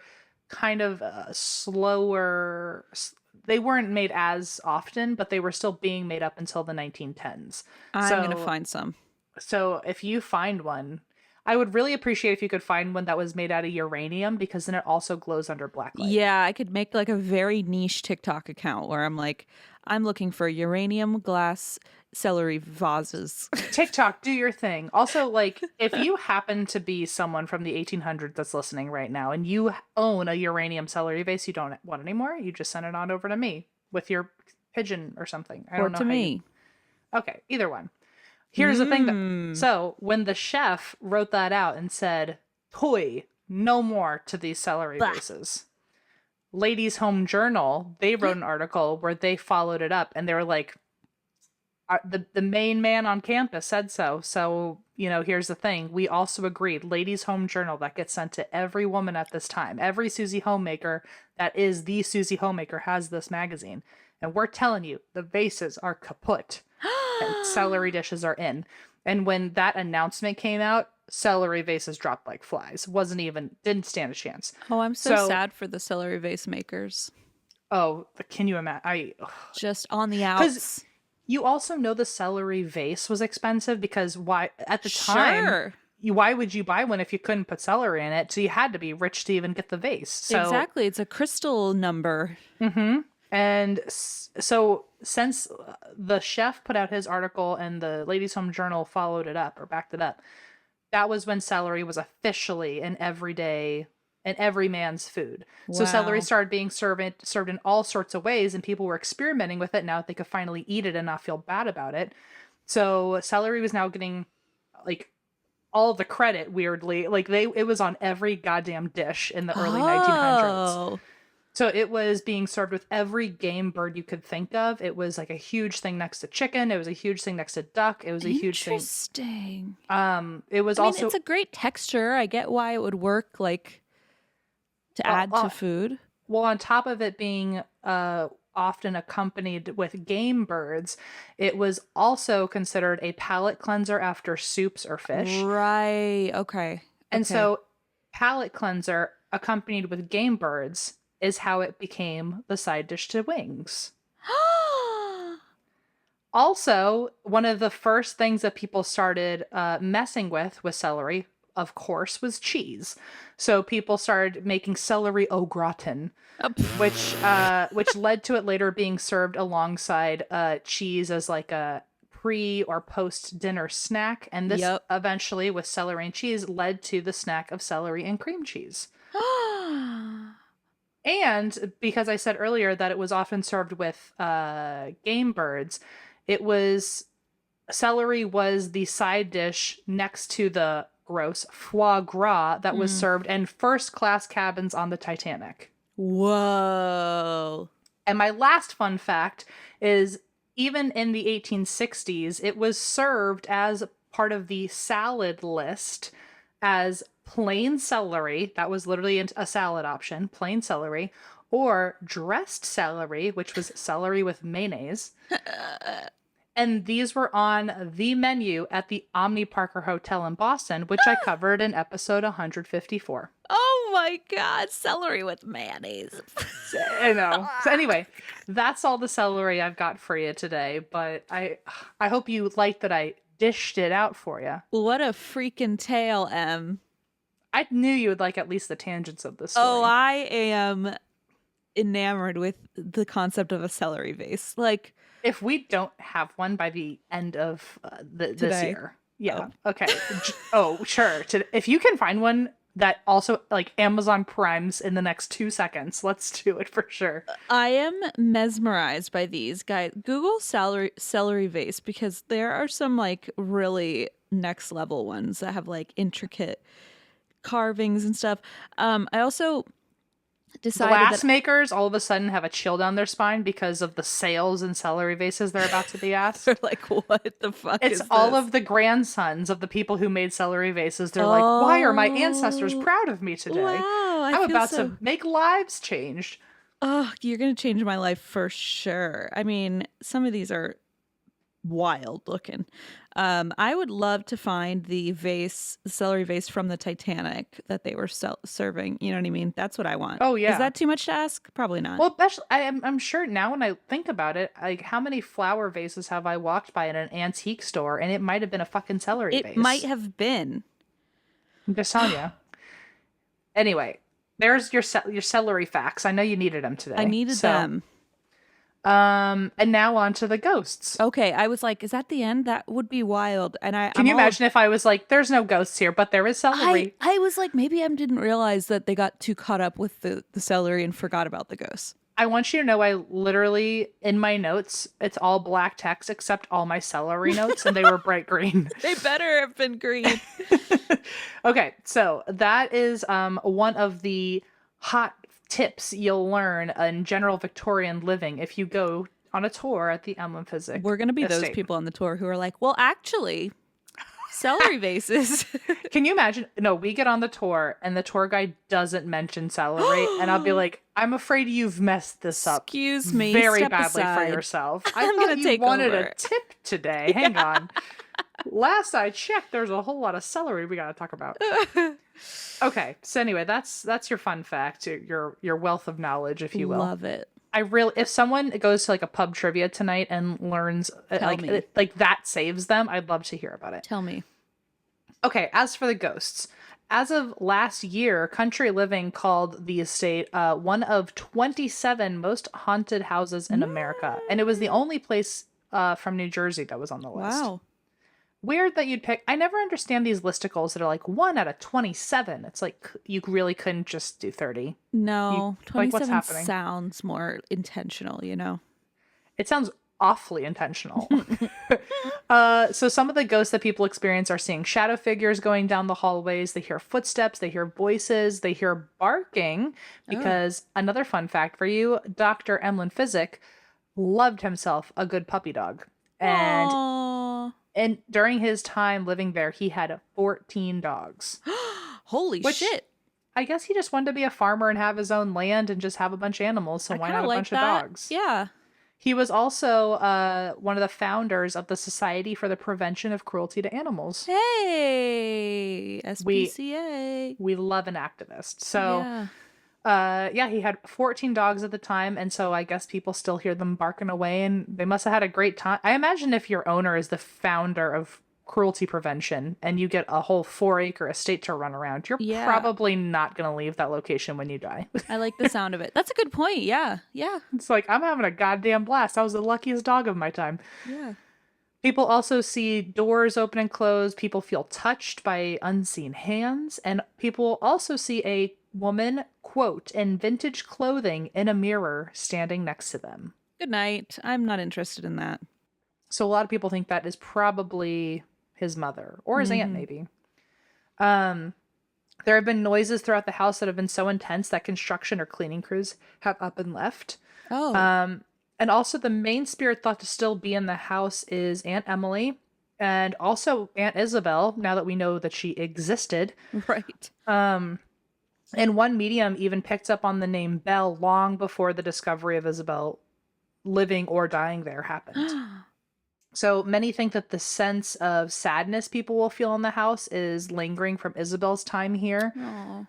Speaker 1: kind of slower. They weren't made as often, but they were still being made up until the 1910s.
Speaker 2: I'm going to find some.
Speaker 1: So if you find one, I would really appreciate if you could find one that was made out of uranium because then it also glows under black light.
Speaker 2: Yeah, I could make like a very niche TikTok account where I'm like, I'm looking for uranium glass celery vases.
Speaker 1: TikTok, do your thing. Also, like, if you happen to be someone from the 1800s that's listening right now and you own a uranium celery vase you don't want anymore, you just send it on over to me with your pigeon or something. I don't know.
Speaker 2: To me.
Speaker 1: Okay, either one. Here's the thing. So when the chef wrote that out and said, "Toy, no more to these celery vases," Ladies' Home Journal, they wrote an article where they followed it up and they were like, the main man on campus said so. So, here's the thing. We also agreed, Ladies' Home Journal, that gets sent to every woman at this time. Every Susie Homemaker that is the Susie Homemaker has this magazine. And we're telling you, the vases are kaput and celery dishes are in. And when that announcement came out, celery vases dropped like flies. Didn't stand a chance.
Speaker 2: Oh, I'm so sad for the celery vase makers.
Speaker 1: Oh, can you imagine?
Speaker 2: Just on the outs.
Speaker 1: You also know the celery vase was expensive because at the time, why would you buy one if you couldn't put celery in it? So you had to be rich to even get the vase. So,
Speaker 2: exactly. It's a crystal number.
Speaker 1: Mm-hmm. And so since the chef put out his article and the Ladies' Home Journal followed it up or backed it up, that was when celery was officially an everyday and every man's food. Wow. So celery started being served in all sorts of ways, and people were experimenting with it now that they could finally eat it and not feel bad about it. So celery was now getting like all the credit, weirdly. Like it was on every goddamn dish in the early 1900s. So it was being served with every game bird you could think of. It was like a huge thing next to chicken. It was a huge thing next to duck. It was a huge thing.
Speaker 2: Interesting.
Speaker 1: It was also,
Speaker 2: it's a great texture. I get why it would work, like, to add to food.
Speaker 1: Well, on top of it being often accompanied with game birds, it was also considered a palate cleanser after soups or fish.
Speaker 2: Right. Okay.
Speaker 1: And so palate cleanser accompanied with game birds is how it became the side dish to wings. Also, one of the first things that people started messing with celery, of course, was cheese. So people started making celery au gratin, which led to it later being served alongside cheese as like a pre or post dinner snack. And this eventually, with celery and cheese, led to the snack of celery and cream cheese. And because I said earlier that it was often served with game birds, celery was the side dish next to the gross foie gras that was served in first class cabins on the Titanic.
Speaker 2: Whoa.
Speaker 1: And my last fun fact is even in the 1860s, it was served as part of the salad list as plain celery. That was literally a salad option, plain celery, or dressed celery, which was celery with mayonnaise. And these were on the menu at the Omni Parker Hotel in Boston, which I covered in episode 154.
Speaker 2: Oh my God, celery with mayonnaise.
Speaker 1: I know. So anyway, that's all the celery I've got for you today, but I hope you liked that I dished it out for you.
Speaker 2: What a freaking tale, Em.
Speaker 1: I knew you would like at least the tangents of this story.
Speaker 2: Oh, I am enamored with the concept of a celery vase. Like,
Speaker 1: if we don't have one by the end of this year. Yeah. Oh. Okay. Oh, sure. If you can find one that also like Amazon Primes in the next 2 seconds. Let's do it for sure.
Speaker 2: I am mesmerized by these guys. Google celery vase because there are some like really next level ones that have like intricate carvings and stuff. I also decided
Speaker 1: Glass
Speaker 2: that
Speaker 1: makers all of a sudden have a chill down their spine because of the sales and celery vases they're about to be asked.
Speaker 2: they're like, what the fuck
Speaker 1: It's
Speaker 2: is
Speaker 1: all
Speaker 2: this?
Speaker 1: of the grandsons of the people who made celery vases. They're like, why are my ancestors proud of me today?
Speaker 2: Wow, I
Speaker 1: I'm
Speaker 2: feel
Speaker 1: about
Speaker 2: so...
Speaker 1: to make lives changed.
Speaker 2: Oh, you're going to change my life for sure. I mean, some of these are wild looking. I would love to find the vase, the celery vase from the Titanic that they were serving. You know what I mean? That's what I want.
Speaker 1: Oh, yeah.
Speaker 2: Is that too much to ask? Probably not.
Speaker 1: Well, especially, I'm sure now when I think about it, like how many flower vases have I walked by in an antique store and it might have been a fucking celery vase.
Speaker 2: It might have been.
Speaker 1: I'm just telling you. Anyway, there's your celery facts. I know you needed them today.
Speaker 2: I needed them.
Speaker 1: And now on to the ghosts.
Speaker 2: Okay, I was like, is that the end? That would be wild. And
Speaker 1: Can you imagine if I was like, there's no ghosts here, but there is celery?
Speaker 2: I was like, maybe I didn't realize that they got too caught up with the celery and forgot about the ghosts.
Speaker 1: I want you to know I literally, in my notes, it's all black text except all my celery notes, and they were bright green.
Speaker 2: They better have been green.
Speaker 1: Okay, so that is one of the hot tips you'll learn in general Victorian living if you go on a tour at the Emlen Physick
Speaker 2: We're going to be those
Speaker 1: Estate.
Speaker 2: people on the tour who are like, well, actually, celery vases.
Speaker 1: Can you imagine? No, we get on the tour and the tour guide doesn't mention celery, and I'll be like, I'm afraid you've messed this up.
Speaker 2: Excuse me.
Speaker 1: Very
Speaker 2: step
Speaker 1: badly
Speaker 2: aside.
Speaker 1: for yourself.
Speaker 2: I'm
Speaker 1: thought
Speaker 2: gonna
Speaker 1: you
Speaker 2: take
Speaker 1: wanted
Speaker 2: over.
Speaker 1: a tip today. Hang on. Last I checked, there's a whole lot of celery we got to talk about. Okay, so anyway, that's your fun fact, your wealth of knowledge, if you will.
Speaker 2: Love it.
Speaker 1: If someone goes to like a pub trivia tonight and learns
Speaker 2: me.
Speaker 1: like that saves them, I'd love to hear about it.
Speaker 2: Tell me.
Speaker 1: Okay, as for the ghosts, as of last year, Country Living called the estate one of 27 most haunted houses in America, and it was the only place from New Jersey that was on the list.
Speaker 2: Wow.
Speaker 1: Weird that you'd pick. I never understand these listicles that are like 1 out of 27. It's like you really couldn't just do 30.
Speaker 2: No,
Speaker 1: like, what's
Speaker 2: 27
Speaker 1: happening?
Speaker 2: sounds more intentional, you know?
Speaker 1: It sounds awfully intentional. So some of the ghosts that people experience are seeing shadow figures going down the hallways. They hear footsteps. They hear voices. They hear barking. Because another fun fact for you, Dr. Emlen Physick loved himself a good puppy dog. And
Speaker 2: Aww.
Speaker 1: And during his time living there, he had 14 dogs.
Speaker 2: Holy shit.
Speaker 1: I guess he just wanted to be a farmer and have his own land and just have a bunch of animals. So why not a bunch of dogs?
Speaker 2: Yeah.
Speaker 1: He was also one of the founders of the Society for the Prevention of Cruelty to Animals.
Speaker 2: Hey, SPCA.
Speaker 1: We love an activist. So
Speaker 2: Yeah.
Speaker 1: he had 14 dogs at the time, and so I guess people still hear them barking away, and they must have had a great time. I imagine if your owner is the founder of cruelty prevention and you get a whole 4-acre estate to run around, you're probably not going to leave that location when you die.
Speaker 2: I like the sound of it. That's a good point. Yeah. Yeah.
Speaker 1: It's like, I'm having a goddamn blast. I was the luckiest dog of my time.
Speaker 2: Yeah.
Speaker 1: People also see doors open and close. People feel touched by unseen hands. And people also see a woman, quote, in vintage clothing in a mirror standing next to them.
Speaker 2: Good night. I'm not interested in that.
Speaker 1: So a lot of people think that is probably his mother or his aunt, maybe. There have been noises throughout the house that have been so intense that construction or cleaning crews have up and left.
Speaker 2: Oh.
Speaker 1: And also the main spirit thought to still be in the house is Aunt Emily and also Aunt Isabel, now that we know that she existed.
Speaker 2: Right.
Speaker 1: And one medium even picked up on the name Bell long before the discovery of Isabel living or dying there happened. So many think that the sense of sadness people will feel in the house is lingering from Isabel's time here.
Speaker 2: Aw.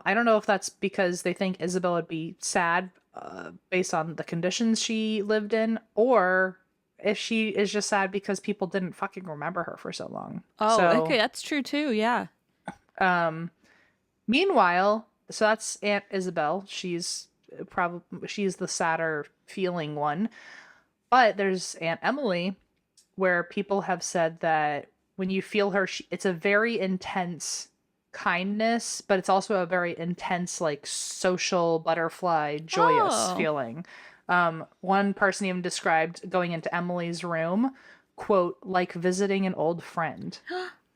Speaker 1: I don't know if that's because they think Isabel would be sad based on the conditions she lived in, or if she is just sad because people didn't fucking remember her for so long.
Speaker 2: Oh,
Speaker 1: So,
Speaker 2: okay. That's true too. Yeah.
Speaker 1: Meanwhile, so that's Aunt Isabel. She's the sadder feeling one. But there's Aunt Emily, where people have said that when you feel her, it's a very intense kindness, but it's also a very intense, like social butterfly, joyous
Speaker 2: Oh,
Speaker 1: feeling. One person even described going into Emily's room, quote, like visiting an old friend.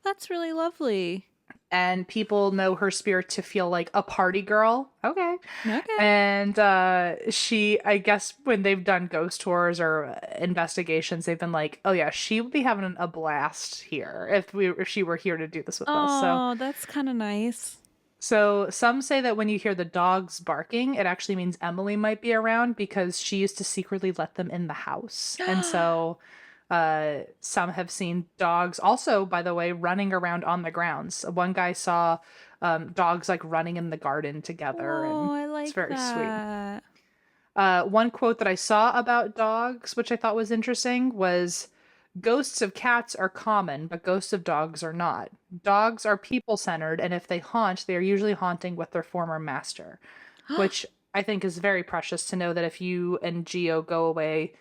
Speaker 2: that's really lovely.
Speaker 1: And people know her spirit to feel like a party girl. Okay.
Speaker 2: Okay.
Speaker 1: And she, I guess, when they've done ghost tours or investigations, they've been like, "Oh yeah, she would be having a blast here if she were here to do this with us." So,
Speaker 2: Oh, that's kind of nice.
Speaker 1: so some say that when you hear the dogs barking, it actually means Emily might be around because she used to secretly let them in the house, and so some have seen dogs also, by the way, running around on the grounds. One guy saw dogs like running in the garden together, and
Speaker 2: Oh, I
Speaker 1: it's
Speaker 2: like
Speaker 1: very sweet.
Speaker 2: that.
Speaker 1: One quote that I saw about dogs, which I thought was interesting, was ghosts of cats are common, but ghosts of dogs are not. Dogs are people centered, and if they haunt, they are usually haunting with their former master, which I think is very precious to know that if you and Geo go away,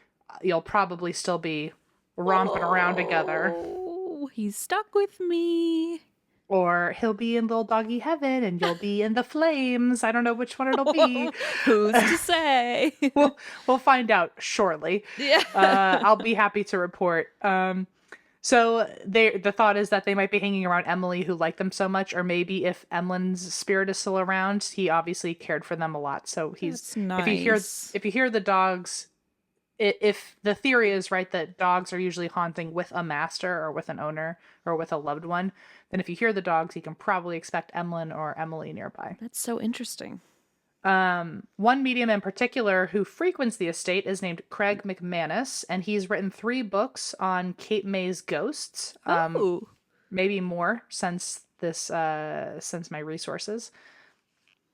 Speaker 1: you'll probably still be romping around together.
Speaker 2: Oh, he's stuck with me.
Speaker 1: Or he'll be in little doggy heaven and you'll be in the flames. I don't know which one it'll be.
Speaker 2: Who's to say?
Speaker 1: We'll find out shortly.
Speaker 2: Yeah.
Speaker 1: I'll be happy to report. So the thought is that they might be hanging around Emily, who liked them so much, or maybe if Emlen's spirit is still around, he obviously cared for them a lot. So
Speaker 2: That's
Speaker 1: if you hear the dogs, if the theory is right that dogs are usually haunting with a master or with an owner or with a loved one, then if you hear the dogs, you can probably expect Emlen or Emily nearby.
Speaker 2: That's so interesting.
Speaker 1: One medium in particular who frequents the estate is named Craig McManus, and he's written 3 books on Cape May's ghosts.
Speaker 2: Oh.
Speaker 1: Maybe more since my resources.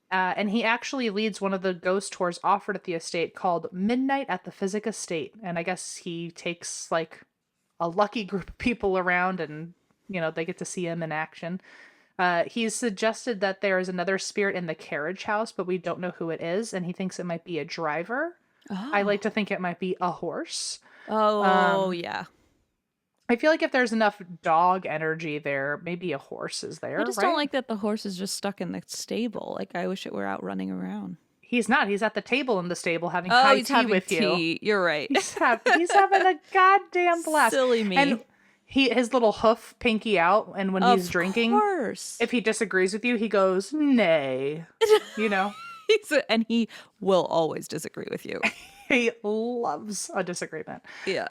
Speaker 1: And he actually leads one of the ghost tours offered at the estate called Midnight at the Physick Estate. And I guess he takes like a lucky group of people around and, they get to see him in action. He's suggested that there is another spirit in the carriage house, but we don't know who it is. And he thinks it might be a driver. I like to think it might be a horse.
Speaker 2: Oh, yeah.
Speaker 1: I feel like if there's enough dog energy there, maybe a horse is there.
Speaker 2: I just
Speaker 1: right?
Speaker 2: don't like that the horse is just stuck in the stable. Like, I wish it were out running around.
Speaker 1: He's not. He's at the table in the stable having high
Speaker 2: he's
Speaker 1: tea
Speaker 2: having
Speaker 1: with
Speaker 2: tea.
Speaker 1: you.
Speaker 2: You're right.
Speaker 1: He's having a goddamn blast.
Speaker 2: Silly me.
Speaker 1: And his little hoof pinky out, and when he's drinking,
Speaker 2: of course.
Speaker 1: if he disagrees with you, he goes, nay.
Speaker 2: And he will always disagree with you.
Speaker 1: He loves a disagreement.
Speaker 2: Yeah.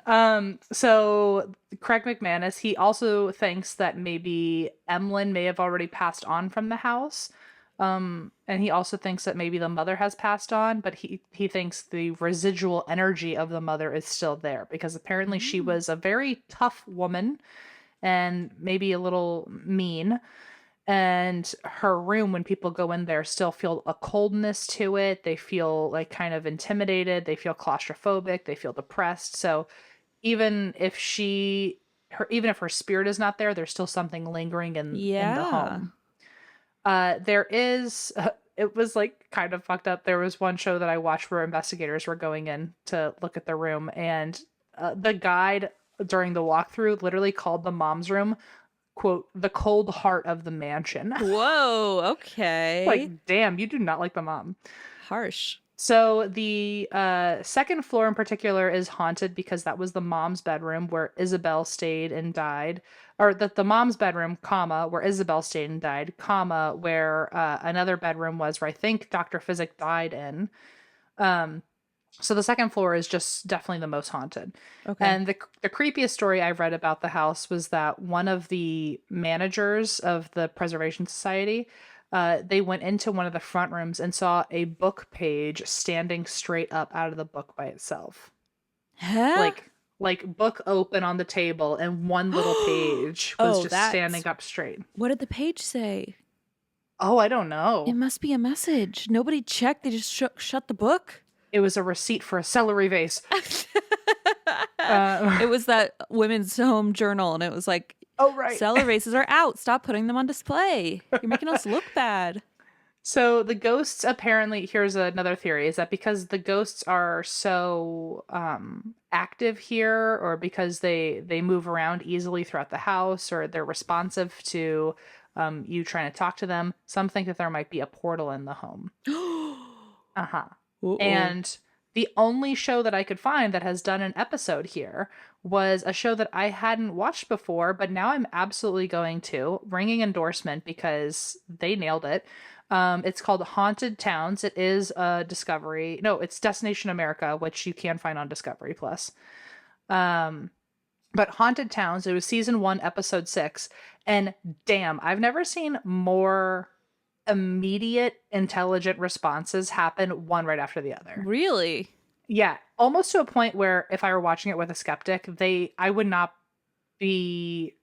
Speaker 1: So Craig McManus, he also thinks that maybe Emlen may have already passed on from the house. And he also thinks that maybe the mother has passed on, but he thinks the residual energy of the mother is still there because apparently she was a very tough woman and maybe a little mean. And her room, when people go in there, still feel a coldness to it. They feel like kind of intimidated. They feel claustrophobic. They feel depressed. So even if her spirit is not there, there's still something lingering in the home. It was like kind of fucked up. There was one show that I watched where investigators were going in to look at the room, and the guide during the walkthrough literally called the mom's room, quote, the cold heart of the mansion.
Speaker 2: Whoa, okay.
Speaker 1: Like, damn, you do not like the mom.
Speaker 2: Harsh.
Speaker 1: So the second floor in particular is haunted because that was the mom's bedroom where Isabel stayed and died. Or the mom's bedroom, comma, where Isabel stayed and died, comma, where another bedroom was where I think Dr. Physick died in. So the second floor is just definitely the most haunted. Okay. And the creepiest story I've read about the house was that one of the managers of the Preservation Society, they went into one of the front rooms and saw a book page standing straight up out of the book by itself.
Speaker 2: Huh?
Speaker 1: Like book open on the table and one little page was just standing up straight.
Speaker 2: What did the page say?
Speaker 1: Oh, I don't know.
Speaker 2: It must be a message. Nobody checked. They just shut the book.
Speaker 1: It was a receipt for a celery vase.
Speaker 2: It was that women's home journal, and it was like,
Speaker 1: oh, right.
Speaker 2: Celery vases are out. Stop putting them on display. You're making us look bad.
Speaker 1: So the ghosts apparently, here's another theory, is that because the ghosts are so active here, or because they move around easily throughout the house, or they're responsive to you trying to talk to them. Some think that there might be a portal in the home. Uh-huh.
Speaker 2: Uh-oh.
Speaker 1: And the only show that I could find that has done an episode here was a show that I hadn't watched before, but now I'm absolutely going to. Ringing endorsement because they nailed it. It's called Haunted Towns. It is a Discovery. No, it's Destination America, which you can find on Discovery Plus. But Haunted Towns, it was season 1, episode 6. And damn, I've never seen more immediate intelligent responses happen one right after the other.
Speaker 2: Really?
Speaker 1: Yeah, almost to a point where if I were watching it with a skeptic, I would not be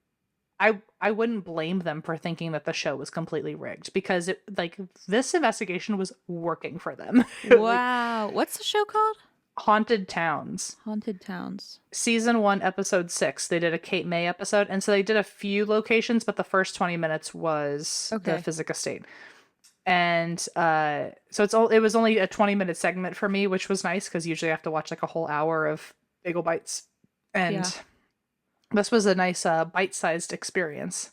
Speaker 1: I wouldn't blame them for thinking that the show was completely rigged because it like this investigation was working for them.
Speaker 2: Wow. What's the show called?
Speaker 1: Haunted Towns.
Speaker 2: Haunted Towns.
Speaker 1: Season 1, episode 6. They did a Cape May episode, and so they did a few locations, but the first 20 minutes was the Physick Estate. And so it was only a 20-minute segment for me, which was nice because usually I have to watch like a whole hour of bagel bites. And this was a nice bite-sized experience.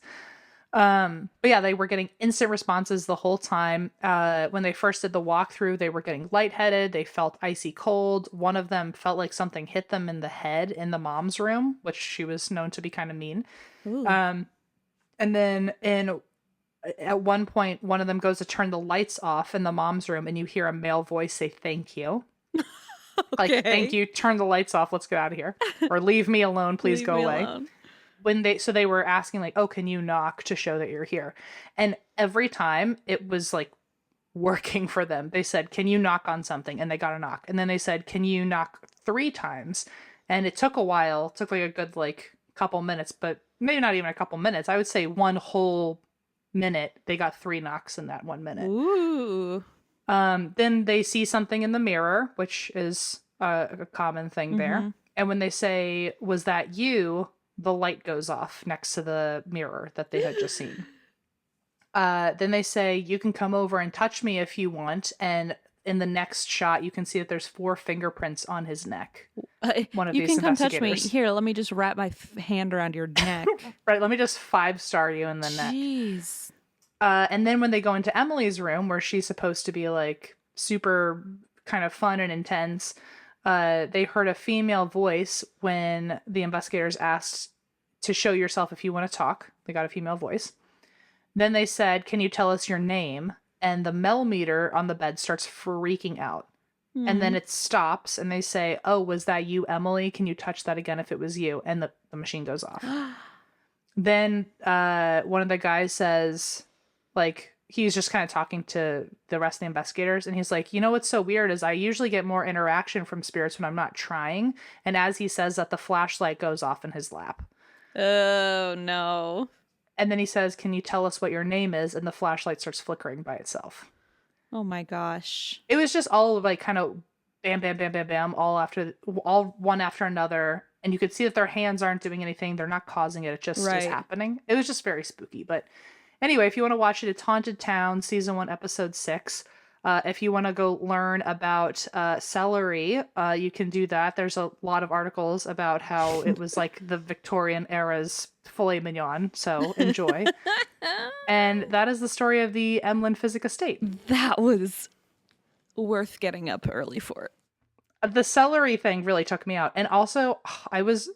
Speaker 1: But yeah, they were getting instant responses the whole time. When they first did the walkthrough, they were getting lightheaded. They felt icy cold. One of them felt like something hit them in the head in the mom's room, which she was known to be kind of mean. And then at one point, one of them goes to turn the lights off in the mom's room, and you hear a male voice say, "Thank you." Like, "Thank you, turn the lights off, let's get out of here." Or, "Leave me alone, please go away." Alone. So they were asking like, "Oh, can you knock to show that you're here?" And every time it was like working for them. They said, "Can you knock on something?" And they got a knock. And then they said, "Can you knock 3 times?" And it took a while. It took like a good like couple minutes, but maybe not even a couple minutes. I would say one whole minute. They got 3 knocks in that 1 minute.
Speaker 2: Ooh.
Speaker 1: Then they see something in the mirror, which is a common thing there. And when they say, "Was that you?" the light goes off next to the mirror that they had just seen. Then they say, "You can come over and touch me if you want." And in the next shot, you can see that there's 4 fingerprints on his neck. One of
Speaker 2: you
Speaker 1: these
Speaker 2: can come touch me.
Speaker 1: investigators.
Speaker 2: Here, let me just wrap my hand around your neck.
Speaker 1: Right, let me just 5-star you in the neck.
Speaker 2: Jeez.
Speaker 1: And then when they go into Emily's room, where she's supposed to be like super kind of fun and intense, they heard a female voice when the investigators asked to show yourself if you want to talk. They got a female voice. Then they said, "Can you tell us your name?" And the Mel meter on the bed starts freaking out. And then it stops and they say, "Oh, was that you, Emily? Can you touch that again if it was you?" And the machine goes off. Then one of the guys says, like, he's just kind of talking to the rest of the investigators. And he's like, "You know what's so weird is I usually get more interaction from spirits when I'm not trying." And as he says that, the flashlight goes off in his lap.
Speaker 2: Oh, no.
Speaker 1: And then he says, "Can you tell us what your name is?" And the flashlight starts flickering by itself.
Speaker 2: Oh my gosh.
Speaker 1: It was just all like kind of bam, bam, bam, bam, bam, all one after another. And you could see that their hands aren't doing anything. They're not causing it. It just is happening. It was just very spooky. But anyway, if you want to watch it, it's Haunted Town, season 1, episode 6. If you want to go learn about Celery, you can do that. There's a lot of articles about how it was like the Victorian era's filet mignon. So enjoy. And that is the story of the Emlen Physick Estate.
Speaker 2: That was worth getting up early for.
Speaker 1: The celery thing really took me out. And also it was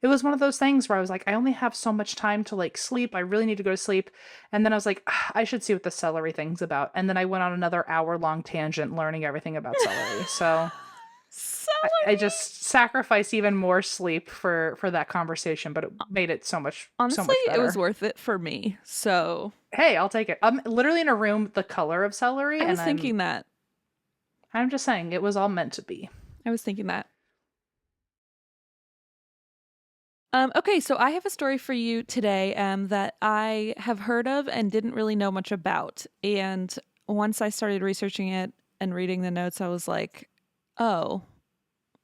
Speaker 1: one of those things where I was like, I only have so much time to like sleep. I really need to go to sleep. And then I was like, I should see what the celery thing's about. And then I went on another hour-long tangent learning everything about celery. So I just sacrificed even more sleep for that conversation, but it made it so much
Speaker 2: Honestly,
Speaker 1: so much better.
Speaker 2: It was worth it for me. So
Speaker 1: hey, I'll take it. I'm literally in a room the color of celery.
Speaker 2: I was thinking that.
Speaker 1: I'm just saying it was all meant to be.
Speaker 2: I was thinking that. Okay, so I have a story for you today that I have heard of and didn't really know much about. And once I started researching it and reading the notes, I was like, oh,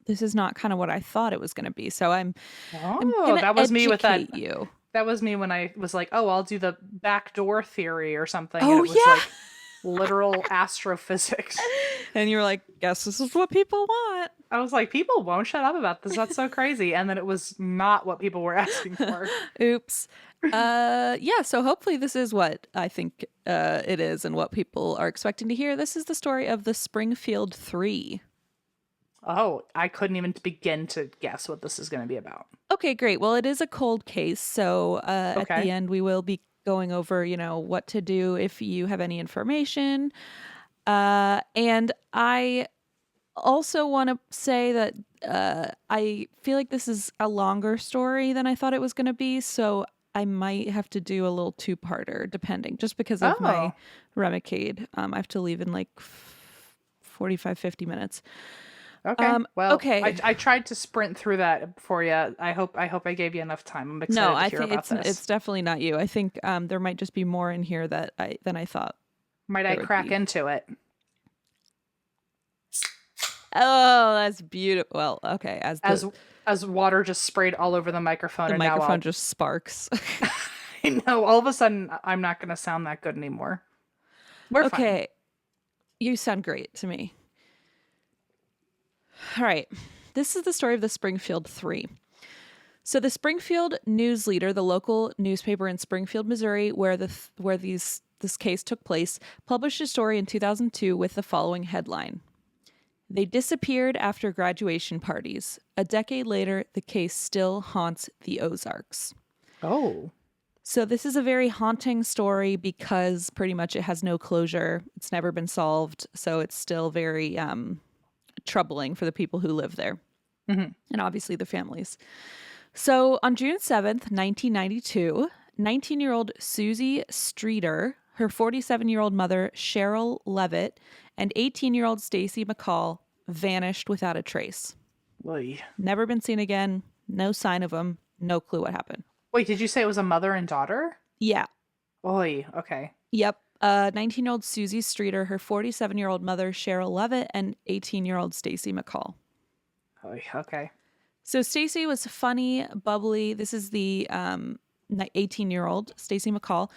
Speaker 2: this is not kind of what I thought it was going to be. So I'm
Speaker 1: that was me with that.
Speaker 2: You.
Speaker 1: That was me when I was like, oh, I'll do the backdoor theory or something.
Speaker 2: Oh,
Speaker 1: and it was like literal astrophysics.
Speaker 2: And you were like, guess this is what people want.
Speaker 1: I was like, people won't shut up about this. That's so crazy. And then it was not what people were asking for.
Speaker 2: Oops. Yeah, so hopefully this is what I think it is and what people are expecting to hear. This is the story of the Springfield Three.
Speaker 1: Oh, I couldn't even begin to guess what this is going to be about.
Speaker 2: Okay, great. Well, it is a cold case, so at
Speaker 1: Okay.
Speaker 2: the end we will be going over, what to do if you have any information. And I also want to say that I feel like this is a longer story than I thought it was going to be, so I might have to do a little two-parter, depending, just because of my
Speaker 1: Oh,
Speaker 2: Remicade. I have to leave in like 45, 50 minutes.
Speaker 1: okay. Well,
Speaker 2: Okay.
Speaker 1: I tried to sprint through that for you. I hope I gave you enough time. I'm
Speaker 2: No,
Speaker 1: excited to
Speaker 2: I
Speaker 1: hear
Speaker 2: think
Speaker 1: about this.
Speaker 2: it's definitely not you. I think there might just be more in here than I thought
Speaker 1: Might I
Speaker 2: there would
Speaker 1: crack
Speaker 2: be.
Speaker 1: into it?
Speaker 2: Oh, that's beautiful. Well, okay, as
Speaker 1: As water just sprayed all over the microphone,
Speaker 2: the
Speaker 1: and now
Speaker 2: microphone
Speaker 1: I'll
Speaker 2: just sparks.
Speaker 1: I know all of a sudden I'm not going to sound that good anymore. We're fine.
Speaker 2: Okay, you sound great to me. All right, this is the story of the Springfield Three. So the Springfield News Leader, the local newspaper in Springfield, Missouri, where this case took place, published a story in 2002 with the following headline: "They disappeared after graduation parties. A decade later, the case still haunts the Ozarks."
Speaker 1: Oh,
Speaker 2: So this is a very haunting story because pretty much it has no closure. It's never been solved, so it's still very troubling for the people who live there,
Speaker 1: mm-hmm.
Speaker 2: and obviously the families. So on June 7th, 1992, 19-year-old Susie Streeter, her 47-year-old mother, Cheryl Levitt, and 18-year-old Stacy McCall vanished without a trace.
Speaker 1: Oy.
Speaker 2: Never been seen again. No sign of them. No clue what happened.
Speaker 1: Wait, did you say it was a mother and daughter?
Speaker 2: Yeah.
Speaker 1: Oy, okay.
Speaker 2: Yep. 19-year-old Susie Streeter, her 47-year-old mother, Cheryl Levitt, and 18-year-old Stacy McCall.
Speaker 1: Oy, okay.
Speaker 2: So Stacy was funny, bubbly. This is the 18-year-old Stacy McCall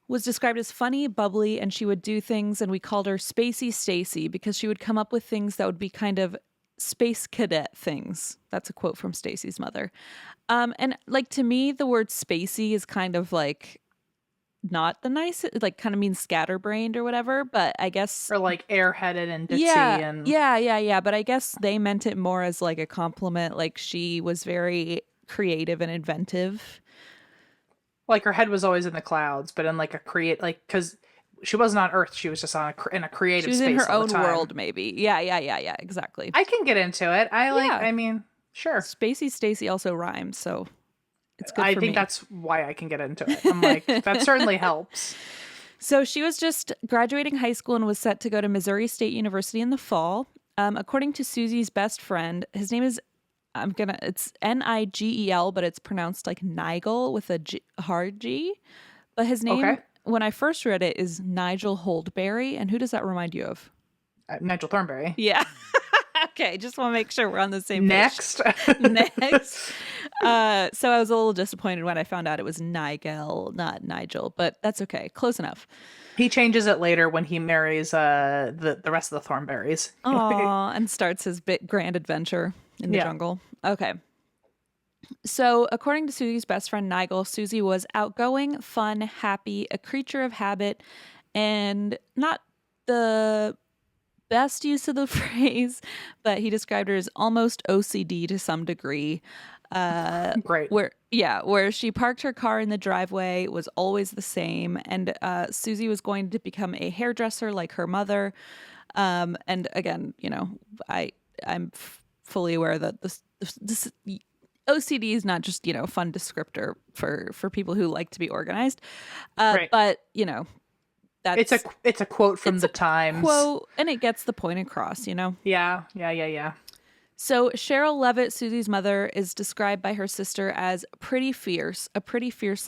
Speaker 2: was described as funny, bubbly, and she would do things, and we called her Spacey Stacy because she would come up with things that would be kind of space cadet things. That's a quote from Stacy's mother. And like to me, the word spacey is kind of like not the nicest, like kind of means scatterbrained or whatever. But I guess
Speaker 1: Or like airheaded and ditzy and
Speaker 2: yeah. But I guess they meant it more as like a compliment. Like she was very creative and inventive.
Speaker 1: like her head was always in the clouds, but in like a because she wasn't on Earth, she was just in a creative
Speaker 2: She was
Speaker 1: space
Speaker 2: in her
Speaker 1: all
Speaker 2: own
Speaker 1: the time.
Speaker 2: world, maybe. Yeah, exactly.
Speaker 1: I can get into it.
Speaker 2: Yeah.
Speaker 1: I mean, sure.
Speaker 2: Spacey Stacy also rhymes, so it's good
Speaker 1: I
Speaker 2: for
Speaker 1: think
Speaker 2: me.
Speaker 1: that's why I can get into it. I'm like, that certainly helps.
Speaker 2: So she was just graduating high school and was set to go to Missouri State University in the fall. According to Susie's best friend, his name is, it's Nigel, but it's pronounced like Nigel with a hard G. But his name,
Speaker 1: Okay.
Speaker 2: when I first read it, is Nigel Holdberry. And who does that remind you of?
Speaker 1: Nigel Thornberry.
Speaker 2: Yeah. Okay, just want to make sure we're on the same page.
Speaker 1: Next.
Speaker 2: Next. So I was a little disappointed when I found out it was Nigel, not Nigel, but that's okay. Close enough.
Speaker 1: He changes it later when he marries the rest of the Thornberries.
Speaker 2: Aw, and starts his big grand adventure in the jungle. Okay. So according to Susie's best friend Nigel, Susie was outgoing, fun, happy, a creature of habit, and not the best use of the phrase, but he described her as almost OCD to some degree.
Speaker 1: Great.
Speaker 2: Where she parked her car in the driveway was always the same, and Susie was going to become a hairdresser like her mother. And again, I'm fully aware that this OCD is not just fun descriptor for people who like to be organized,
Speaker 1: Right.
Speaker 2: but that's
Speaker 1: it's a quote from the Times.
Speaker 2: quote, and it gets the point across.
Speaker 1: Yeah.
Speaker 2: So Cheryl Levitt, Susie's mother, is described by her sister as a pretty fierce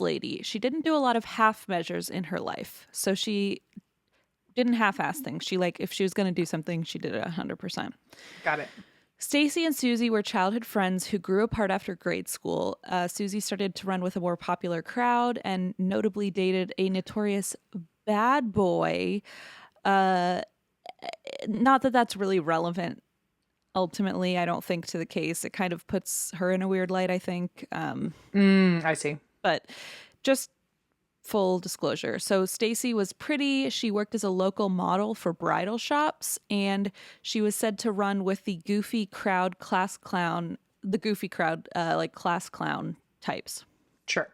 Speaker 2: lady. She didn't do a lot of half measures in her life. So she didn't half-ass things. She if she was going to do something, she did it 100%.
Speaker 1: Got it.
Speaker 2: Stacy and Susie were childhood friends who grew apart after grade school. Susie started to run with a more popular crowd and notably dated a notorious bad boy. Not that that's really relevant ultimately, I don't think, to the case. It kind of puts her in a weird light, I think.
Speaker 1: I see.
Speaker 2: But just full disclosure. So Stacy was pretty. She worked as a local model for bridal shops, and she was said to run with the goofy crowd class clown, like class clown types.
Speaker 1: Sure.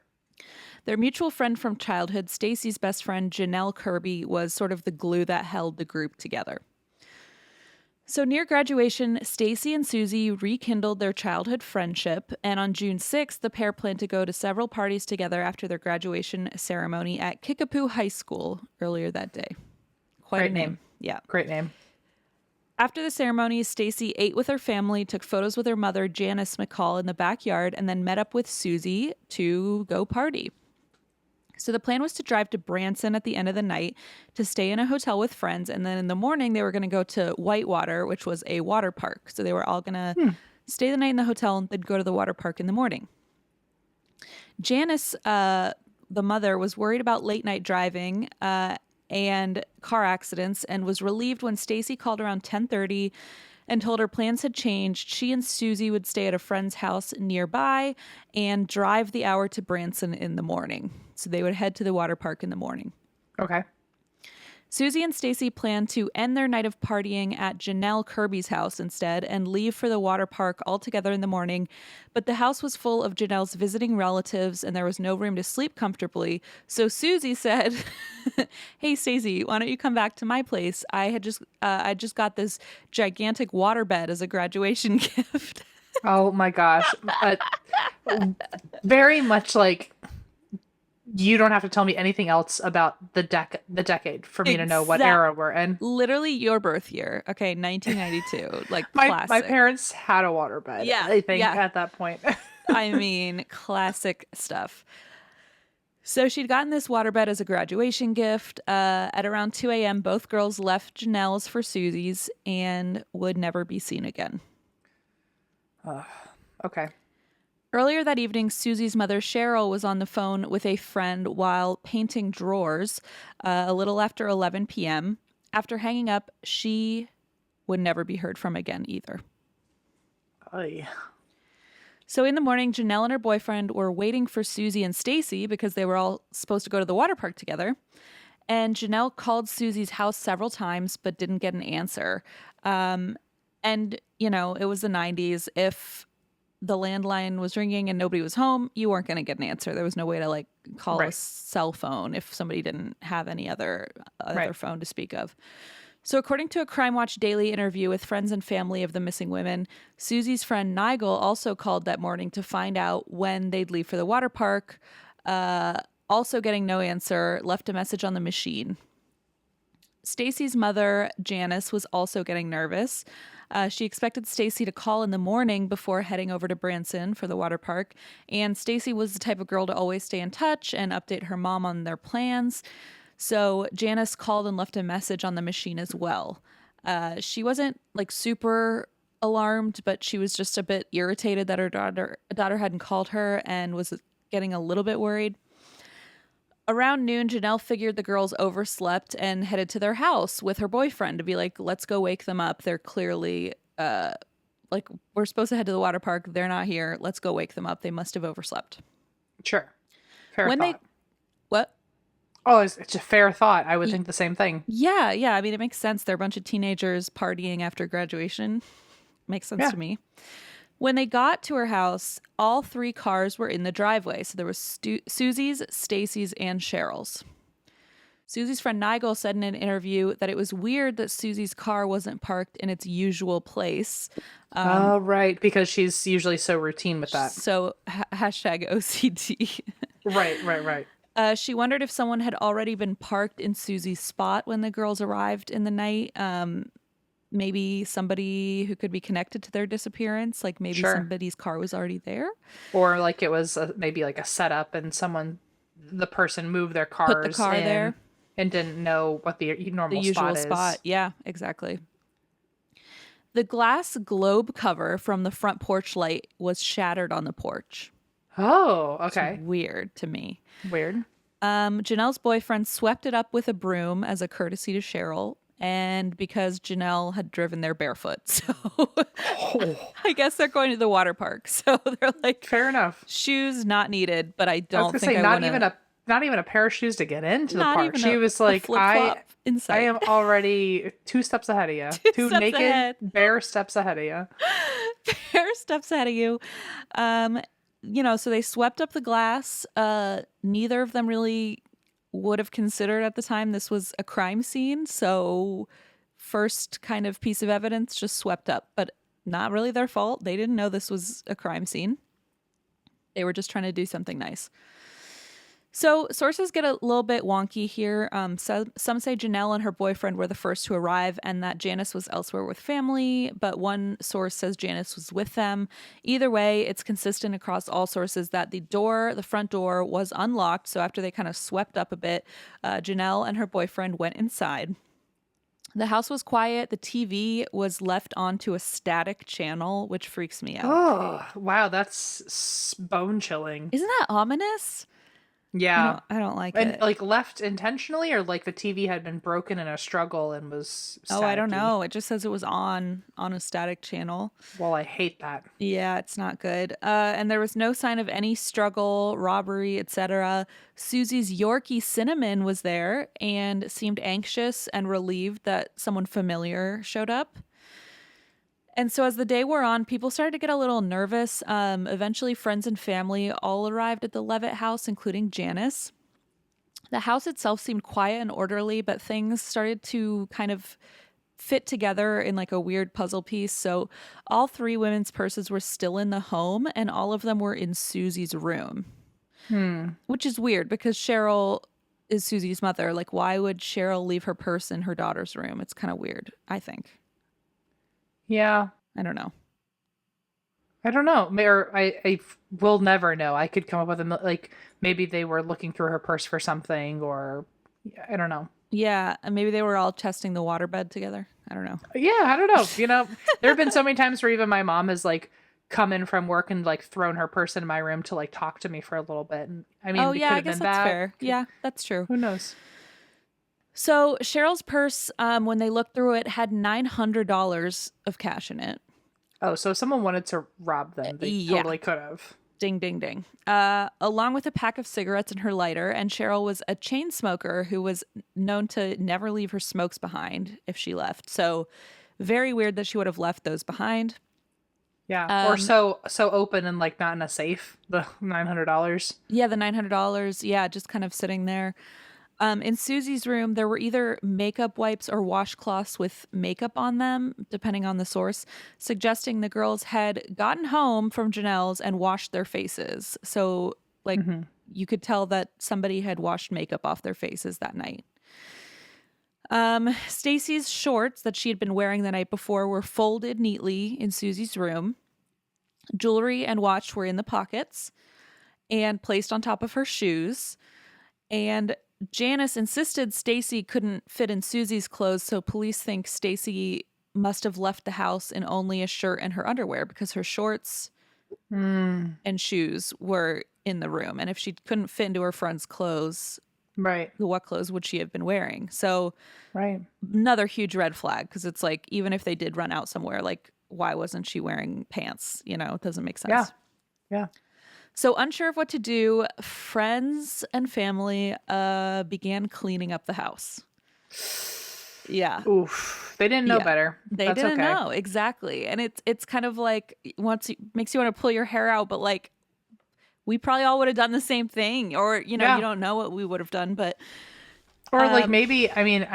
Speaker 2: Their mutual friend from childhood, Stacy's best friend, Janelle Kirby, was sort of the glue that held the group together. So near graduation, Stacy and Susie rekindled their childhood friendship, and on June 6th, the pair planned to go to several parties together after their graduation ceremony at Kickapoo High School earlier that day. Quite
Speaker 1: Great
Speaker 2: a
Speaker 1: name.
Speaker 2: Yeah.
Speaker 1: Great name.
Speaker 2: After the ceremony, Stacy ate with her family, took photos with her mother, Janice McCall, in the backyard, and then met up with Susie to go party. So the plan was to drive to Branson at the end of the night to stay in a hotel with friends. And then in the morning, they were going to go to Whitewater, which was a water park. So they were all going to stay the night in the hotel and then go to the water park in the morning. Janice, the mother, was worried about late night driving and car accidents, and was relieved when Stacy called around 10:30 and told her plans had changed. She and Susie would stay at a friend's house nearby and drive the hour to Branson in the morning. So they would head to the water park in the morning.
Speaker 1: Okay.
Speaker 2: Susie and Stacy planned to end their night of partying at Janelle Kirby's house instead and leave for the water park all together in the morning. But the house was full of Janelle's visiting relatives and there was no room to sleep comfortably. So Susie said, "Hey, Stacy, why don't you come back to my place? I just got this gigantic waterbed as a graduation gift."
Speaker 1: Oh my gosh. Very much like, you don't have to tell me anything else about the decade for me to know what era we're in.
Speaker 2: Literally your birth year. Okay, 1992. Like
Speaker 1: My
Speaker 2: classic.
Speaker 1: parents had a waterbed, I think, at that point.
Speaker 2: I mean, classic stuff. So she'd gotten this waterbed as a graduation gift. At around 2 a.m., both girls left Janelle's for Susie's and would never be seen again.
Speaker 1: Okay.
Speaker 2: Earlier that evening, Susie's mother, Cheryl, was on the phone with a friend while painting drawers a little after 11 p.m. After hanging up, she would never be heard from again either.
Speaker 1: Oy.
Speaker 2: So in the morning, Janelle and her boyfriend were waiting for Susie and Stacy because they were all supposed to go to the water park together. And Janelle called Susie's house several times but didn't get an answer. And, you know, it was the 90s. If the landline was ringing and nobody was home, you weren't going to get an answer. There was no way to like call a cell phone if somebody didn't have any other phone to speak of. So according to a Crime Watch Daily interview with friends and family of the missing women, Susie's friend Nigel also called that morning to find out when they'd leave for the water park. Also getting no answer, left a message on the machine. Stacy's mother, Janice, was also getting nervous. She expected Stacy to call in the morning before heading over to Branson for the water park. And Stacy was the type of girl to always stay in touch and update her mom on their plans. So Janice called and left a message on the machine as well. She wasn't like super alarmed, but she was just a bit irritated that her daughter hadn't called her and was getting a little bit worried. Around noon, Janelle figured the girls overslept and headed to their house with her boyfriend to be like, let's go wake them up. They're clearly, like, we're supposed to head to the water park. They're not here. Let's go wake them up. They must have overslept.
Speaker 1: Sure. Fair thought.
Speaker 2: What?
Speaker 1: Oh, it's a fair thought. I would think the same thing.
Speaker 2: Yeah. I mean, it makes sense. They're a bunch of teenagers partying after graduation. Makes sense to me. When they got to her house, all three cars were in the driveway. So there was Susie's, Stacy's, and Cheryl's. Susie's friend Nigel said in an interview that it was weird that Susie's car wasn't parked in its usual place.
Speaker 1: Right, because she's usually so routine with that.
Speaker 2: So hashtag OCD.
Speaker 1: Right.
Speaker 2: She wondered if someone had already been parked in Susie's spot when the girls arrived in the night. Maybe somebody who could be connected to their disappearance, like maybe somebody's car was already there.
Speaker 1: Or like it was maybe like a setup and the person moved their cars
Speaker 2: Put the car
Speaker 1: in
Speaker 2: there
Speaker 1: and didn't know what the usual spot is.
Speaker 2: Yeah, exactly. The glass globe cover from the front porch light was shattered on the porch.
Speaker 1: Oh, okay.
Speaker 2: It's weird to me.
Speaker 1: Weird.
Speaker 2: Janelle's boyfriend swept it up with a broom as a courtesy to Cheryl. and because Janelle had driven there barefoot. So
Speaker 1: Oh,
Speaker 2: I guess they're going to the water park. So they're like,
Speaker 1: fair enough.
Speaker 2: shoes not needed, but I
Speaker 1: I was
Speaker 2: don't
Speaker 1: gonna
Speaker 2: think
Speaker 1: say
Speaker 2: I want to.
Speaker 1: not even a pair of shoes to get into the
Speaker 2: Not
Speaker 1: park.
Speaker 2: even
Speaker 1: She was
Speaker 2: a
Speaker 1: like,
Speaker 2: flip-flop
Speaker 1: I
Speaker 2: inside.
Speaker 1: am already 2 steps ahead of you. Two
Speaker 2: steps
Speaker 1: naked
Speaker 2: ahead.
Speaker 1: bare steps ahead of you.
Speaker 2: Pair steps ahead of you. So they swept up the glass. Neither of them really would have considered at the time this was a crime scene. So first kind of piece of evidence just swept up, but not really their fault. They didn't know this was a crime scene. They were just trying to do something nice. So sources get a little bit wonky here. So some say Janelle and her boyfriend were the first to arrive and that Janice was elsewhere with family, but one source says Janice was with them. Either way, it's consistent across all sources that the front door was unlocked. So after they kind of swept up a bit, Janelle and her boyfriend went inside. The house was quiet. The TV was left onto a static channel, which freaks me out.
Speaker 1: Oh, wow, that's bone chilling.
Speaker 2: Isn't that ominous?
Speaker 1: Yeah.
Speaker 2: I don't like
Speaker 1: And
Speaker 2: it.
Speaker 1: like left intentionally, or like the TV had been broken in a struggle and was
Speaker 2: Oh, I don't
Speaker 1: staticky?
Speaker 2: know. It just says it was on a static channel.
Speaker 1: Well, I hate that.
Speaker 2: Yeah, it's not good. And there was no sign of any struggle, robbery, etc. Susie's Yorkie Cinnamon was there and seemed anxious and relieved that someone familiar showed up. And so as the day wore on, people started to get a little nervous. Eventually, friends and family all arrived at the Levitt house, including Janice. The house itself seemed quiet and orderly, but things started to kind of fit together in like a weird puzzle piece. So all 3 women's purses were still in the home, and all of them were in Susie's room. Which is weird because Cheryl is Susie's mother. Like, why would Cheryl leave her purse in her daughter's room? It's kind of weird, I think.
Speaker 1: Yeah.
Speaker 2: I don't know.
Speaker 1: I don't know. Or I will never know. I could come up with like maybe they were looking through her purse for something, or I don't know.
Speaker 2: Yeah, and maybe they were all testing the waterbed together. I don't know.
Speaker 1: Yeah, I don't know. There have been so many times where even my mom has like come in from work and like thrown her purse in my room to like talk to me for a little bit. And I mean,
Speaker 2: Oh
Speaker 1: it
Speaker 2: yeah,
Speaker 1: could
Speaker 2: I
Speaker 1: have
Speaker 2: guess
Speaker 1: been
Speaker 2: that's
Speaker 1: that.
Speaker 2: fair. Yeah, that's true.
Speaker 1: Who knows?
Speaker 2: So Cheryl's purse, when they looked through it, had $900 of cash in it.
Speaker 1: Oh, so if someone wanted to rob them, they
Speaker 2: Yeah.
Speaker 1: totally could have.
Speaker 2: Ding, ding, ding. Along with a pack of cigarettes and her lighter. And Cheryl was a chain smoker who was known to never leave her smokes behind if she left. So very weird that she would have left those behind.
Speaker 1: Yeah, or so open and like not in a safe. The $900.
Speaker 2: Yeah, the $900. Yeah, just kind of sitting there. In Susie's room, there were either makeup wipes or washcloths with makeup on them, depending on the source, suggesting the girls had gotten home from Janelle's and washed their faces. So, like, you could tell that somebody had washed makeup off their faces that night. Stacy's shorts that she had been wearing the night before were folded neatly in Susie's room. Jewelry and watch were in the pockets and placed on top of her shoes. And Janice insisted Stacy couldn't fit in Susie's clothes, so police think Stacy must have left the house in only a shirt and her underwear because her shorts and shoes were in the room. And if she couldn't fit into her friend's clothes,
Speaker 1: Right.
Speaker 2: what clothes would she have been wearing? So
Speaker 1: Right.
Speaker 2: another huge red flag, because it's like, even if they did run out somewhere, like, why wasn't she wearing pants? You know, it doesn't make sense.
Speaker 1: Yeah. Yeah.
Speaker 2: So unsure of what to do, friends and family began cleaning up the house. Yeah.
Speaker 1: Oof. They didn't know
Speaker 2: Yeah.
Speaker 1: better.
Speaker 2: They
Speaker 1: That's
Speaker 2: didn't
Speaker 1: okay.
Speaker 2: know. Exactly. And it's kind of like makes you want to pull your hair out, but like we probably all would have done the same thing. Or, you know,
Speaker 1: Yeah.
Speaker 2: you don't know what we would have done, but
Speaker 1: Or like maybe, I mean,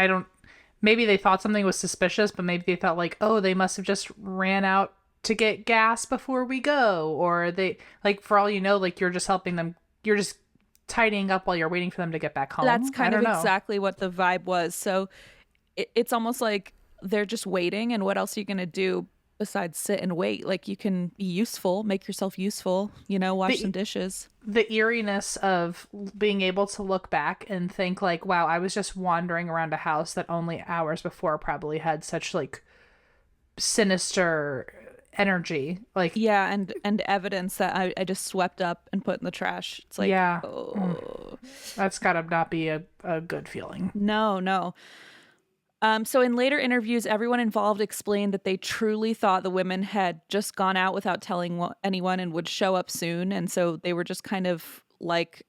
Speaker 1: maybe they thought something was suspicious, but maybe they thought like, oh, they must have just ran out to get gas before we go. Or they, like, for all you know, like you're just helping them, you're just tidying up while you're waiting for them to get back home.
Speaker 2: that's
Speaker 1: I
Speaker 2: kind of
Speaker 1: don't know.
Speaker 2: exactly what the vibe was. So it's almost like they're just waiting. And what else are you going to do besides sit and wait? Like, you can be useful, make yourself useful, you know, wash some dishes.
Speaker 1: The eeriness of being able to look back and think like, wow, I was just wandering around a house that only hours before probably had such like sinister energy. Like,
Speaker 2: Yeah, and evidence that I just swept up and put in the trash. It's like,
Speaker 1: yeah,
Speaker 2: oh.
Speaker 1: that's gotta not be a good feeling.
Speaker 2: No. So in later interviews, everyone involved explained that they truly thought the women had just gone out without telling anyone and would show up soon. And so they were just kind of like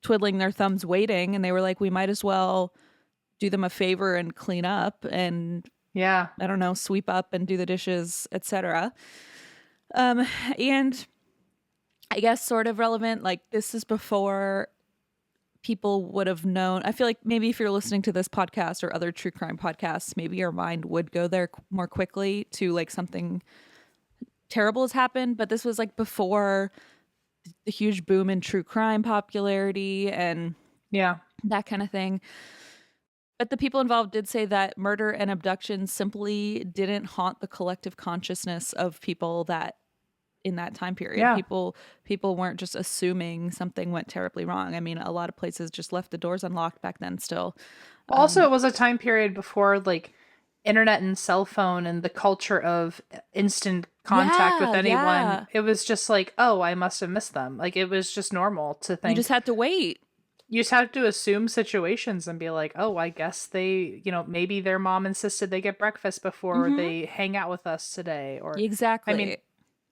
Speaker 2: twiddling their thumbs waiting. And they were like, we might as well do them a favor and clean up and,
Speaker 1: Yeah.
Speaker 2: I don't know, sweep up and do the dishes, etc. And I guess sort of relevant, like this is before people would have known. I feel like maybe if you're listening to this podcast or other true crime podcasts, maybe your mind would go there more quickly to like something terrible has happened. But this was like before the huge boom in true crime popularity and
Speaker 1: Yeah.
Speaker 2: that kind of thing. But the people involved did say that murder and abduction simply didn't haunt the collective consciousness of people that in that time period.
Speaker 1: Yeah.
Speaker 2: People weren't just assuming something went terribly wrong. I mean, a lot of places just left the doors unlocked back then still.
Speaker 1: Also, it was a time period before like internet and cell phone and the culture of instant contact with anyone.
Speaker 2: Yeah.
Speaker 1: It was just like, oh, I must have missed them. Like it was just normal to think.
Speaker 2: You just had to wait.
Speaker 1: You just have to assume situations and be like, oh, I guess they, maybe their mom insisted they get breakfast before they hang out with us today. Or
Speaker 2: Exactly.
Speaker 1: I mean,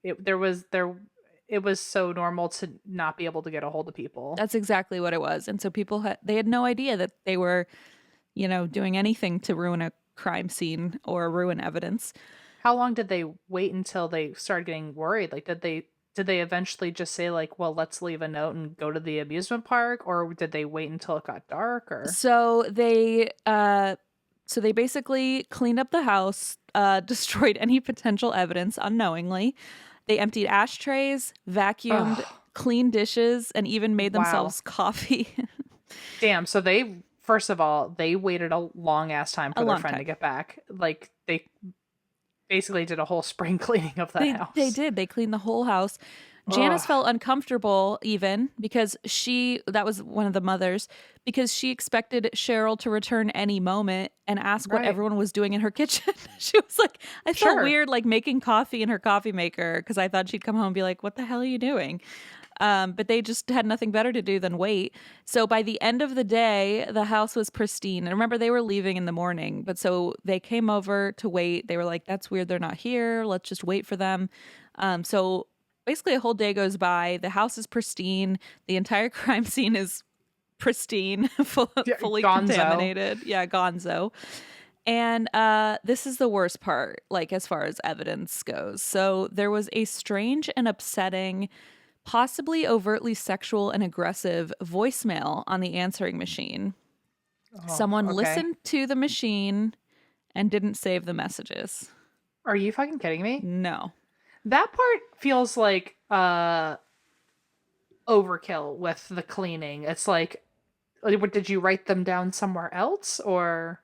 Speaker 1: it was so normal to not be able to get a hold of people.
Speaker 2: That's exactly what it was. And so people they had no idea that they were, doing anything to ruin a crime scene or ruin evidence.
Speaker 1: How long did they wait until they started getting worried? Like, did they eventually just say like, well, let's leave a note and go to the amusement park, or did they wait until it got dark? Or
Speaker 2: So they basically cleaned up the house, destroyed any potential evidence unknowingly. They emptied ashtrays, vacuumed, cleaned dishes, and even made themselves coffee.
Speaker 1: Damn. So first of all, they waited a long ass time for their friend to get back. Like they basically did a whole spring cleaning of that house.
Speaker 2: They did. They cleaned the whole house. Janice felt uncomfortable even because that was one of the mothers, because she expected Cheryl to return any moment and ask what everyone was doing in her kitchen. She was like, I felt weird like making coffee in her coffee maker because I thought she'd come home and be like, what the hell are you doing? But they just had nothing better to do than wait. So by the end of the day, the house was pristine. And remember, they were leaving in the morning. But so they came over to wait. They were like, that's weird. They're not here. Let's just wait for them. So basically a whole day goes by. The house is pristine. The entire crime scene is pristine, fully contaminated. Yeah, gonzo. And this is the worst part, like as far as evidence goes. So there was a strange and upsetting, possibly overtly sexual and aggressive voicemail on the answering machine. Someone listened to the machine and didn't save the messages.
Speaker 1: Are you fucking kidding me?
Speaker 2: No.
Speaker 1: That part feels like overkill with the cleaning. It's like, did you write them down somewhere else, or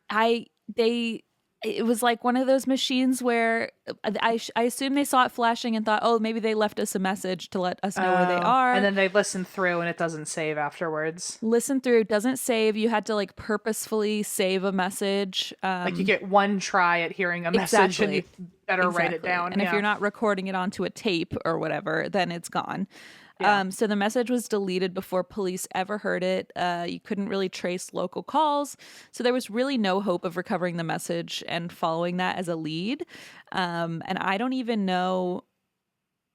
Speaker 2: it was like one of those machines where I assume they saw it flashing and thought, oh, maybe they left us a message to let us know where they are.
Speaker 1: And then they listen through and it doesn't save afterwards.
Speaker 2: Listen through, doesn't save. You had to like purposefully save a message.
Speaker 1: Like you get one try at hearing a message and you better write it down.
Speaker 2: And if you're not recording it onto a tape or whatever, then it's gone. Yeah. So the message was deleted before police ever heard it. You couldn't really trace local calls. So there was really no hope of recovering the message and following that as a lead. And I don't even know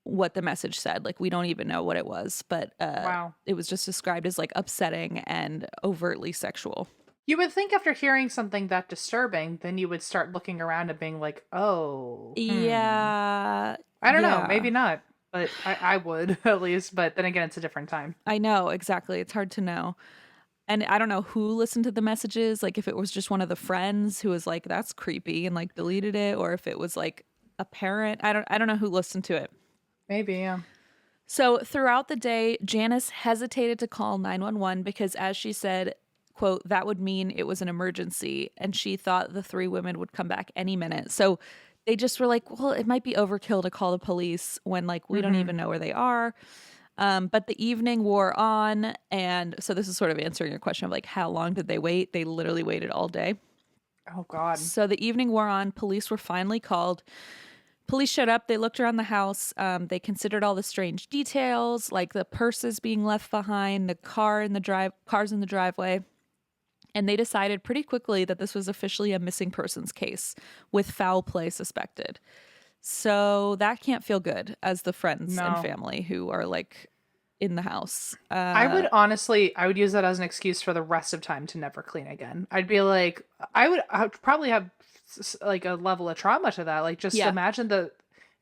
Speaker 2: what the message said. Like, we don't even know what it was. But it was just described as like upsetting and overtly sexual.
Speaker 1: You would think after hearing something that disturbing, then you would start looking around and being like, oh.
Speaker 2: Yeah.
Speaker 1: I don't know. Maybe not. But I would, at least. But then again, it's a different time.
Speaker 2: I know, exactly. It's hard to know. And I don't know who listened to the messages. Like, if it was just one of the friends who was like, that's creepy, and like deleted it. Or if it was like a parent. I don't know who listened to it.
Speaker 1: Maybe, yeah.
Speaker 2: So throughout the day, Janice hesitated to call 911 because, as she said, quote, that would mean it was an emergency. And she thought the three women would come back any minute. So they just were like, well, it might be overkill to call the police when like we don't even know where they are. But the evening wore on. And so this is sort of answering your question of like, how long did they wait? They literally waited all day.
Speaker 1: Oh, God.
Speaker 2: So the evening wore on. Police were finally called. Police showed up. They looked around the house. They considered all the strange details, like the purses being left behind, the cars in the driveway. And they decided pretty quickly that this was officially a missing persons case with foul play suspected. So that can't feel good as the friends and
Speaker 1: No.
Speaker 2: family who are like in the house.
Speaker 1: I would use that as an excuse for the rest of time to never clean again. I'd be like, I would probably have like a level of trauma to that. Like, just imagine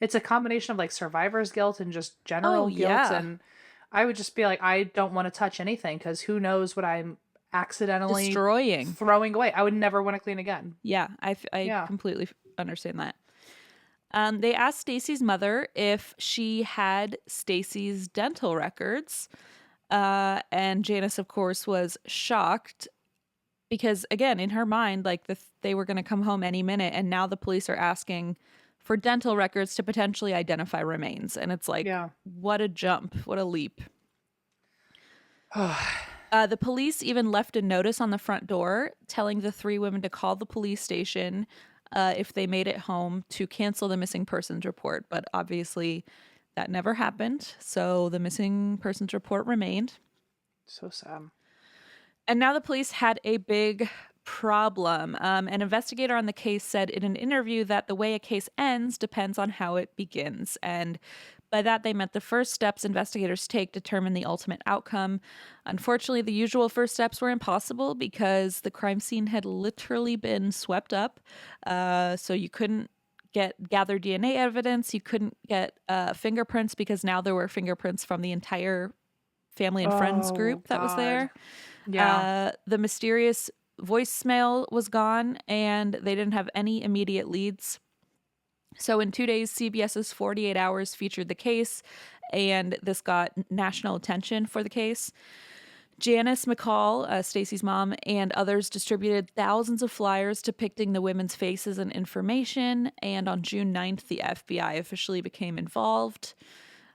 Speaker 1: it's a combination of like survivor's guilt and just general guilt. And I would just be like, I don't want to touch anything because who knows what I'm accidentally
Speaker 2: destroying,
Speaker 1: throwing away. I would never want to clean again.
Speaker 2: Yeah, I completely understand that. They asked Stacy's mother if she had Stacy's dental records. And Janice, of course, was shocked because, again, in her mind, like they were going to come home any minute. And now the police are asking for dental records to potentially identify remains. And it's like, what a jump. What a leap. The police even left a notice on the front door telling the three women to call the police station if they made it home to cancel the missing persons report. But obviously that never happened. So the missing persons report remained.
Speaker 1: So sad.
Speaker 2: And now the police had a big problem. An investigator on the case said in an interview that the way a case ends depends on how it begins. And by that, they meant the first steps investigators take determine the ultimate outcome. Unfortunately, the usual first steps were impossible because the crime scene had literally been swept up. So you couldn't gather DNA evidence. You couldn't get fingerprints because now there were fingerprints from the entire family and friends group that was there.
Speaker 1: Yeah.
Speaker 2: The mysterious voicemail was gone, and they didn't have any immediate leads. So in 2 days, CBS's 48 Hours featured the case, and this got national attention for the case. Janice McCall, Stacy's mom, and others distributed thousands of flyers depicting the women's faces and information, and on June 9th, the FBI officially became involved.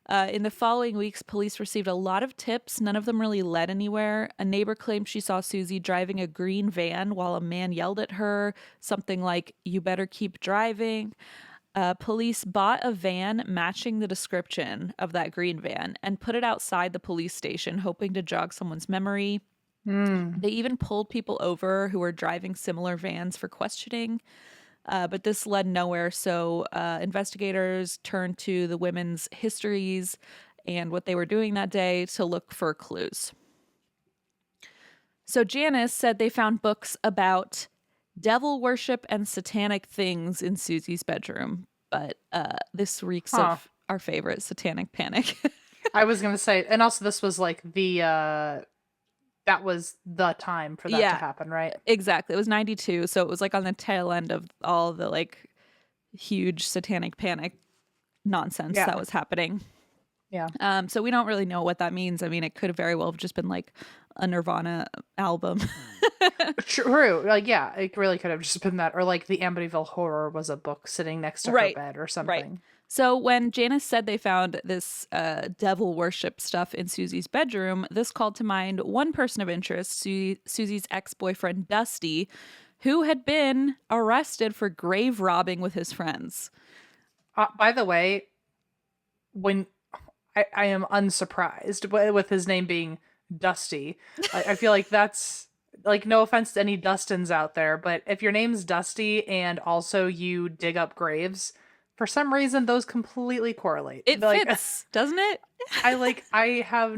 Speaker 2: In the following weeks, police received a lot of tips. None of them really led anywhere. A neighbor claimed she saw Susie driving a green van while a man yelled at her, something like, "You better keep driving." Police bought a van matching the description of that green van and put it outside the police station, hoping to jog someone's memory. They even pulled people over who were driving similar vans for questioning, but this led nowhere. So investigators turned to the women's histories and what they were doing that day to look for clues. So Janice said they found books about devil worship and satanic things in Susie's bedroom, but this reeks of our favorite Satanic Panic.
Speaker 1: I was gonna say, and also this was like that was the time for that to happen, right?
Speaker 2: Exactly. It was 92, so it was like on the tail end of all the like huge Satanic Panic nonsense that was happening.
Speaker 1: Yeah.
Speaker 2: So we don't really know what that means. I mean, it could have very well have just been like a Nirvana album.
Speaker 1: True. Like, yeah, it really could have just been that. Or like the Amityville Horror was a book sitting next to her bed or something.
Speaker 2: Right. So when Janice said they found this devil worship stuff in Susie's bedroom, this called to mind one person of interest, Susie's ex-boyfriend, Dusty, who had been arrested for grave robbing with his friends.
Speaker 1: By the way, when I am unsurprised with his name being Dusty. I feel like that's like, no offense to any Dustins out there, but if your name's Dusty and also you dig up graves, for some reason those completely correlate.
Speaker 2: It fits, doesn't it?
Speaker 1: I have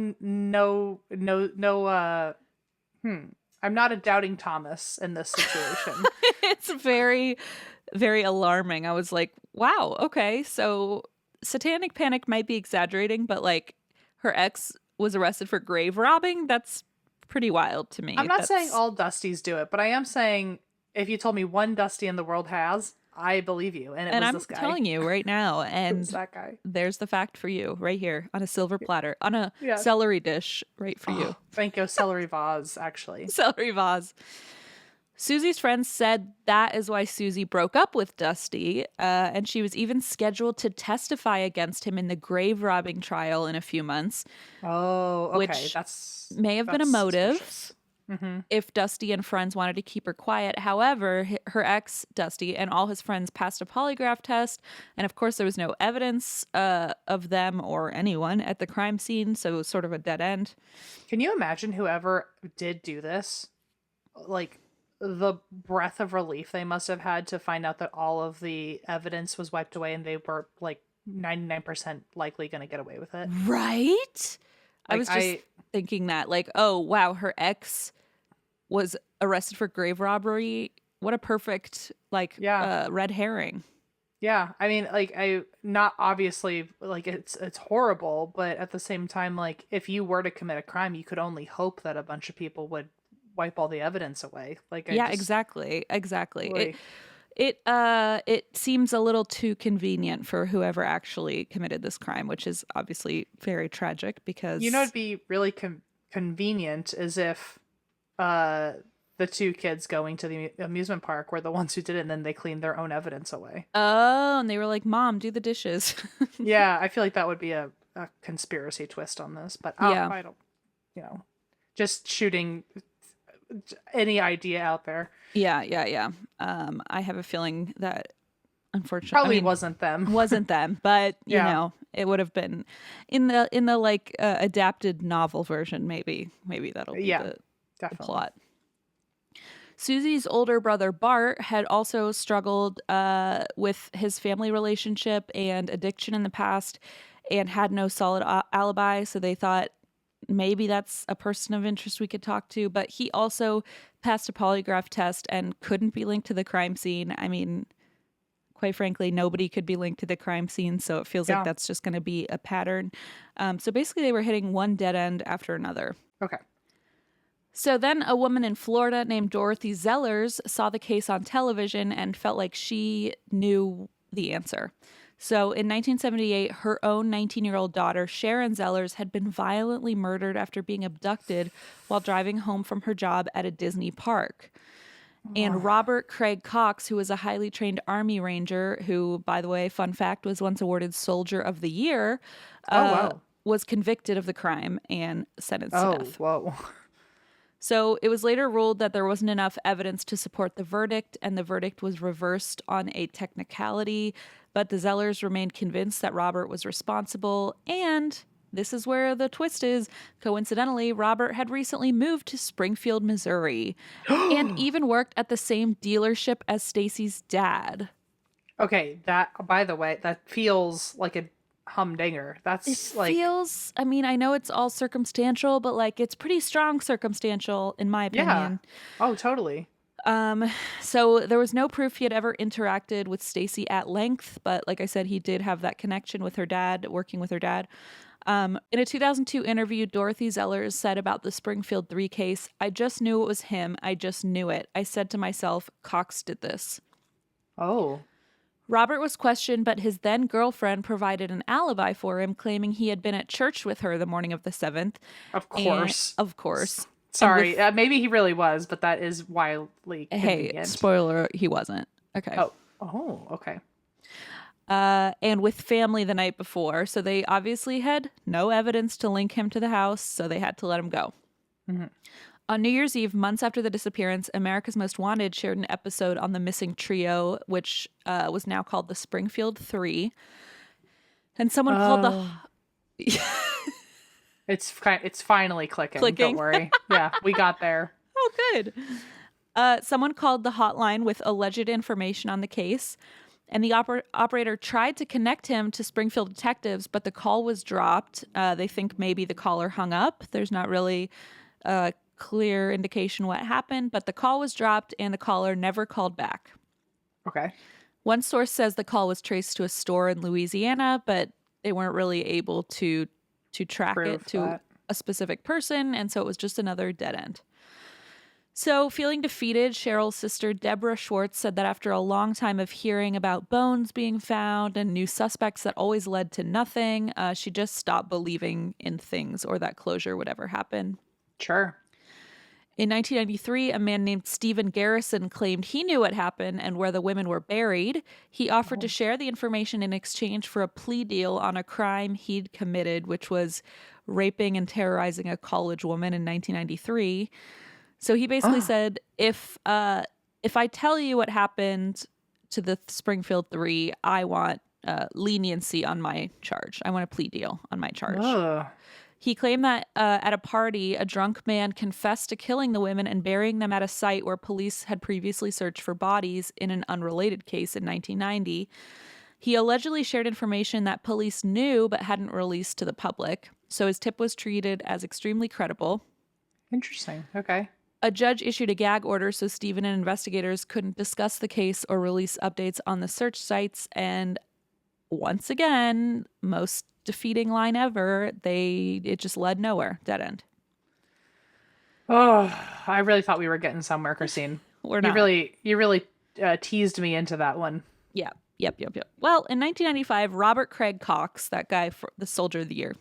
Speaker 1: I'm not a doubting Thomas in this situation.
Speaker 2: It's very, very alarming. I was like, wow, okay, so Satanic Panic might be exaggerating, but like her ex was arrested for grave robbing. That's pretty wild to me.
Speaker 1: I'm not saying all Dusties do it, but I am saying if you told me one Dusty in the world has, I believe you. And was this guy.
Speaker 2: I'm telling you right now. And
Speaker 1: that guy.
Speaker 2: There's the fact for you right here on a silver platter, on a celery dish right for you.
Speaker 1: Thank you. Celery vase, actually.
Speaker 2: Celery vase. Susie's friends said that is why Susie broke up with Dusty, and she was even scheduled to testify against him in the grave robbing trial in a few months.
Speaker 1: Oh, okay.
Speaker 2: Which may have been a motive if Dusty and friends wanted to keep her quiet. However, her ex, Dusty, and all his friends passed a polygraph test, and of course there was no evidence of them or anyone at the crime scene, so it was sort of a dead end.
Speaker 1: Can you imagine whoever did do this? like the breath of relief they must have had to find out that all of the evidence was wiped away and they were like 99% likely going to get away with it.
Speaker 2: Right? I
Speaker 1: Like
Speaker 2: was just thinking that, like, oh, wow, her ex was arrested for grave robbery. What a perfect, like,
Speaker 1: yeah.
Speaker 2: red herring.
Speaker 1: Yeah, I mean, like, I not obviously like it's horrible, but at the same time, like, if you were to commit a crime, you could only hope that a bunch of people would wipe all the evidence away. Like, I
Speaker 2: Yeah,
Speaker 1: just
Speaker 2: exactly. Exactly.
Speaker 1: boy,
Speaker 2: It seems a little too convenient for whoever actually committed this crime, which is obviously very tragic
Speaker 1: it'd
Speaker 2: because
Speaker 1: be really convenient as if uh the two kids going to the amusement park were the ones who did it, and then they cleaned their own evidence away.
Speaker 2: oh, and they were like, "Mom, do the dishes."
Speaker 1: Yeah, I feel like that would be a conspiracy twist on this, but
Speaker 2: Yeah.
Speaker 1: I don't, just shooting any idea out there.
Speaker 2: Yeah, yeah, yeah. I have a feeling that unfortunately
Speaker 1: Probably wasn't them.
Speaker 2: wasn't them, but
Speaker 1: Yeah.
Speaker 2: it would have been in the like adapted novel version. Maybe that'll be
Speaker 1: Yeah,
Speaker 2: the
Speaker 1: definitely.
Speaker 2: plot. Susie's older brother Bart had also struggled with his family relationship and addiction in the past, and had no solid alibi. So they thought maybe that's a person of interest we could talk to. But he also passed a polygraph test and couldn't be linked to the crime scene. I mean, quite frankly, nobody could be linked to the crime scene, so it feels like
Speaker 1: Yeah.
Speaker 2: that's just going to be a pattern. So basically, they were hitting one dead end after another.
Speaker 1: Okay.
Speaker 2: So then a woman in Florida named Dorothy Zellers saw the case on television and felt like she knew the answer. So in 1978, her own 19-year-old daughter, Sharon Zellers, had been violently murdered after being abducted while driving home from her job at a Disney park. And Robert Craig Cox, who was a highly trained Army Ranger, who, by the way, fun fact, was once awarded Soldier of the Year,
Speaker 1: Wow.
Speaker 2: was convicted of the crime and sentenced to
Speaker 1: Oh,
Speaker 2: death.
Speaker 1: whoa.
Speaker 2: So it was later ruled that there wasn't enough evidence to support the verdict, and the verdict was reversed on a technicality. But the Zellers remained convinced that Robert was responsible, and this is where the twist is. Coincidentally, Robert had recently moved to Springfield, Missouri, and even worked at the same dealership as Stacy's dad.
Speaker 1: Okay, that, by the way, that feels like a humdinger. That's like,
Speaker 2: Feels, I mean, I know it's all circumstantial, but like it's pretty strong circumstantial, in my
Speaker 1: yeah.
Speaker 2: opinion.
Speaker 1: Oh, totally.
Speaker 2: So there was no proof he had ever interacted with Stacy at length, but like I said, he did have that connection with her dad, working with her dad. In a 2002 interview, Dorothy Zellers said about the Springfield Three case, "I just knew it was him. I just knew it. I said to myself, Cox did this."
Speaker 1: Oh.
Speaker 2: Robert was questioned, but his then girlfriend provided an alibi for him, claiming he had been at church with her the morning of the 7th.
Speaker 1: Of course.
Speaker 2: Of course.
Speaker 1: Sorry, maybe he really was, but that is wildly convenient.
Speaker 2: Hey, spoiler, he wasn't. Okay.
Speaker 1: Oh, okay.
Speaker 2: And with family the night before. So they obviously had no evidence to link him to the house, so they had to let him go.
Speaker 1: Mm-hmm.
Speaker 2: On New Year's Eve, months after the disappearance, America's Most Wanted shared an episode on the missing trio, which was now called the Springfield Three. And someone called the...
Speaker 1: It's finally clicking. Don't worry. Yeah, we got there.
Speaker 2: Oh, good. Someone called the hotline with alleged information on the case, and the operator tried to connect him to Springfield detectives, but the call was dropped. They think maybe the caller hung up. There's not really a clear indication what happened, but the call was dropped and the caller never called back.
Speaker 1: Okay.
Speaker 2: One source says the call was traced to a store in Louisiana, but they weren't really able to track
Speaker 1: Prove
Speaker 2: it to
Speaker 1: that.
Speaker 2: a specific person, and so it was just another dead end. So, feeling defeated, Cheryl's sister Deborah Schwartz said that after a long time of hearing about bones being found and new suspects that always led to nothing, she just stopped believing in things or that closure would ever happen.
Speaker 1: Sure.
Speaker 2: In 1993, a man named Stephen Garrison claimed he knew what happened and where the women were buried. He offered to share the information in exchange for a plea deal on a crime he'd committed, which was raping and terrorizing a college woman in 1993. So he basically said, if I tell you what happened to the Springfield Three, I want leniency on my charge. I want a plea deal on my charge.
Speaker 1: Ugh.
Speaker 2: He claimed that at a party, a drunk man confessed to killing the women and burying them at a site where police had previously searched for bodies in an unrelated case in 1990. He allegedly shared information that police knew but hadn't released to the public, so his tip was treated as extremely credible.
Speaker 1: Interesting. Okay.
Speaker 2: A judge issued a gag order so Stephen and investigators couldn't discuss the case or release updates on the search sites, and once again, most defeating line ever, it just led nowhere. Dead end.
Speaker 1: Oh, I really thought we were getting somewhere, Christine.
Speaker 2: We're not.
Speaker 1: You really teased me into that one.
Speaker 2: Yeah. Yep. Well, in 1995, Robert Craig Cox, that guy for the Soldier of the Year,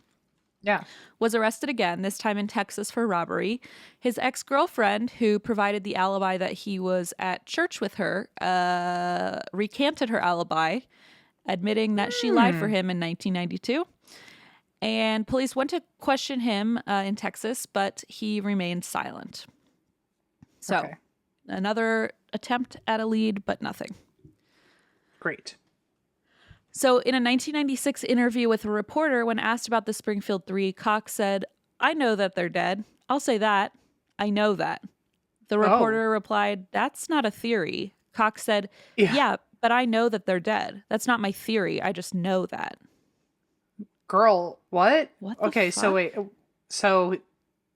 Speaker 2: was arrested again, this time in Texas for robbery. His ex-girlfriend, who provided the alibi that he was at church with her, recanted her alibi, admitting that she lied for him in 1992. And police went to question him in Texas, but he remained silent. So, Another attempt at a lead, but nothing.
Speaker 1: Great.
Speaker 2: So in a 1996 interview with a reporter, when asked about the Springfield Three, Cox said, "I know that they're dead. I'll say that. I know that." The reporter replied, "That's not a theory." Cox said, yeah, but I know that they're dead. That's not my theory. I just know that.
Speaker 1: Girl, what?
Speaker 2: What the
Speaker 1: Okay,
Speaker 2: fuck?
Speaker 1: so wait. So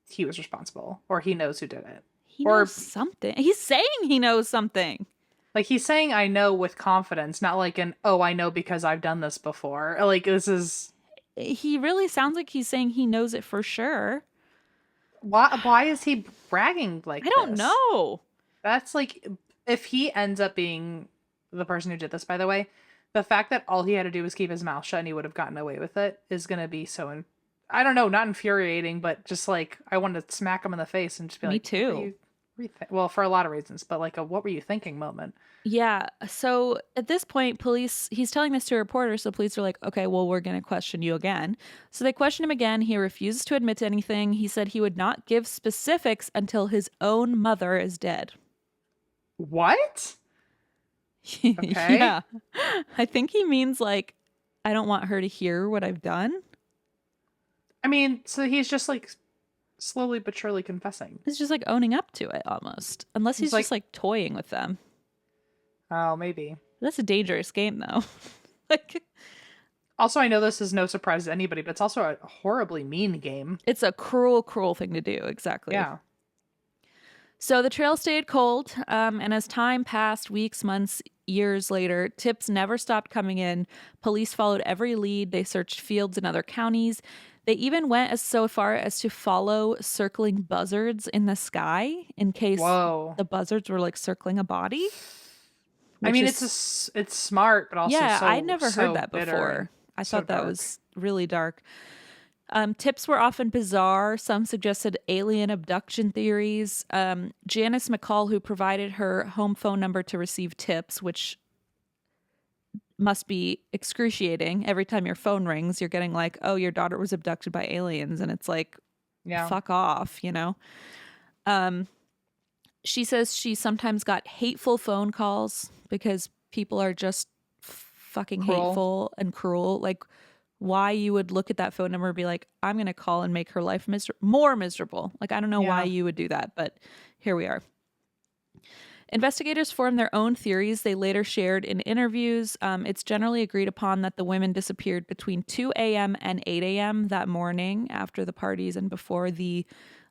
Speaker 1: he was responsible, or he knows who did it.
Speaker 2: He knows something. He's saying he knows something.
Speaker 1: Like, he's saying I know with confidence, not like I know because I've done this before. Like, this is...
Speaker 2: He really sounds like he's saying he knows it for sure.
Speaker 1: Why is he bragging like this?
Speaker 2: I don't know.
Speaker 1: That's like, if he ends up being the person who did this, by the way, the fact that all he had to do was keep his mouth shut and he would have gotten away with it is going to be so... I don't know, not infuriating, but just like, I wanted to smack him in the face and just be
Speaker 2: Me
Speaker 1: like...
Speaker 2: too.
Speaker 1: Well, for a lot of reasons, but like what were you thinking moment.
Speaker 2: Yeah. So at this point, he's telling this to a reporter. So police are like, okay, well, we're going to question you again. So they question him again. He refuses to admit to anything. He said he would not give specifics until his own mother is dead.
Speaker 1: What? Okay.
Speaker 2: Yeah. I think he means like, I don't want her to hear what I've done.
Speaker 1: I mean, so he's just like slowly but surely confessing.
Speaker 2: He's just like owning up to it almost. Unless he's just like toying with them.
Speaker 1: Oh, maybe.
Speaker 2: That's a dangerous game though. Like,
Speaker 1: also, I know this is no surprise to anybody, but it's also a horribly mean game.
Speaker 2: It's a cruel, cruel thing to do. Exactly.
Speaker 1: Yeah.
Speaker 2: So the trail stayed cold, and as time passed, weeks, months, years later, tips never stopped coming in. Police followed every lead. They searched fields in other counties. They even went so far as to follow circling buzzards in the sky in case the buzzards were like circling a body.
Speaker 1: I mean, it's smart, but also
Speaker 2: I never heard that
Speaker 1: bitter.
Speaker 2: before. I thought that was really dark. Tips were often bizarre. Some suggested alien abduction theories. Janice McCall, who provided her home phone number to receive tips, which must be excruciating. Every time your phone rings, you're getting like, oh, your daughter was abducted by aliens. And it's like, fuck off, you know? She says she sometimes got hateful phone calls because people are just fucking hateful and cruel. Like, why you would look at that phone number and be like, I'm going to call and make her life more miserable. Like, I don't know why you would do that, but here we are. Investigators formed their own theories they later shared in interviews. It's generally agreed upon that the women disappeared between 2 a.m. and 8 a.m. that morning after the parties and before the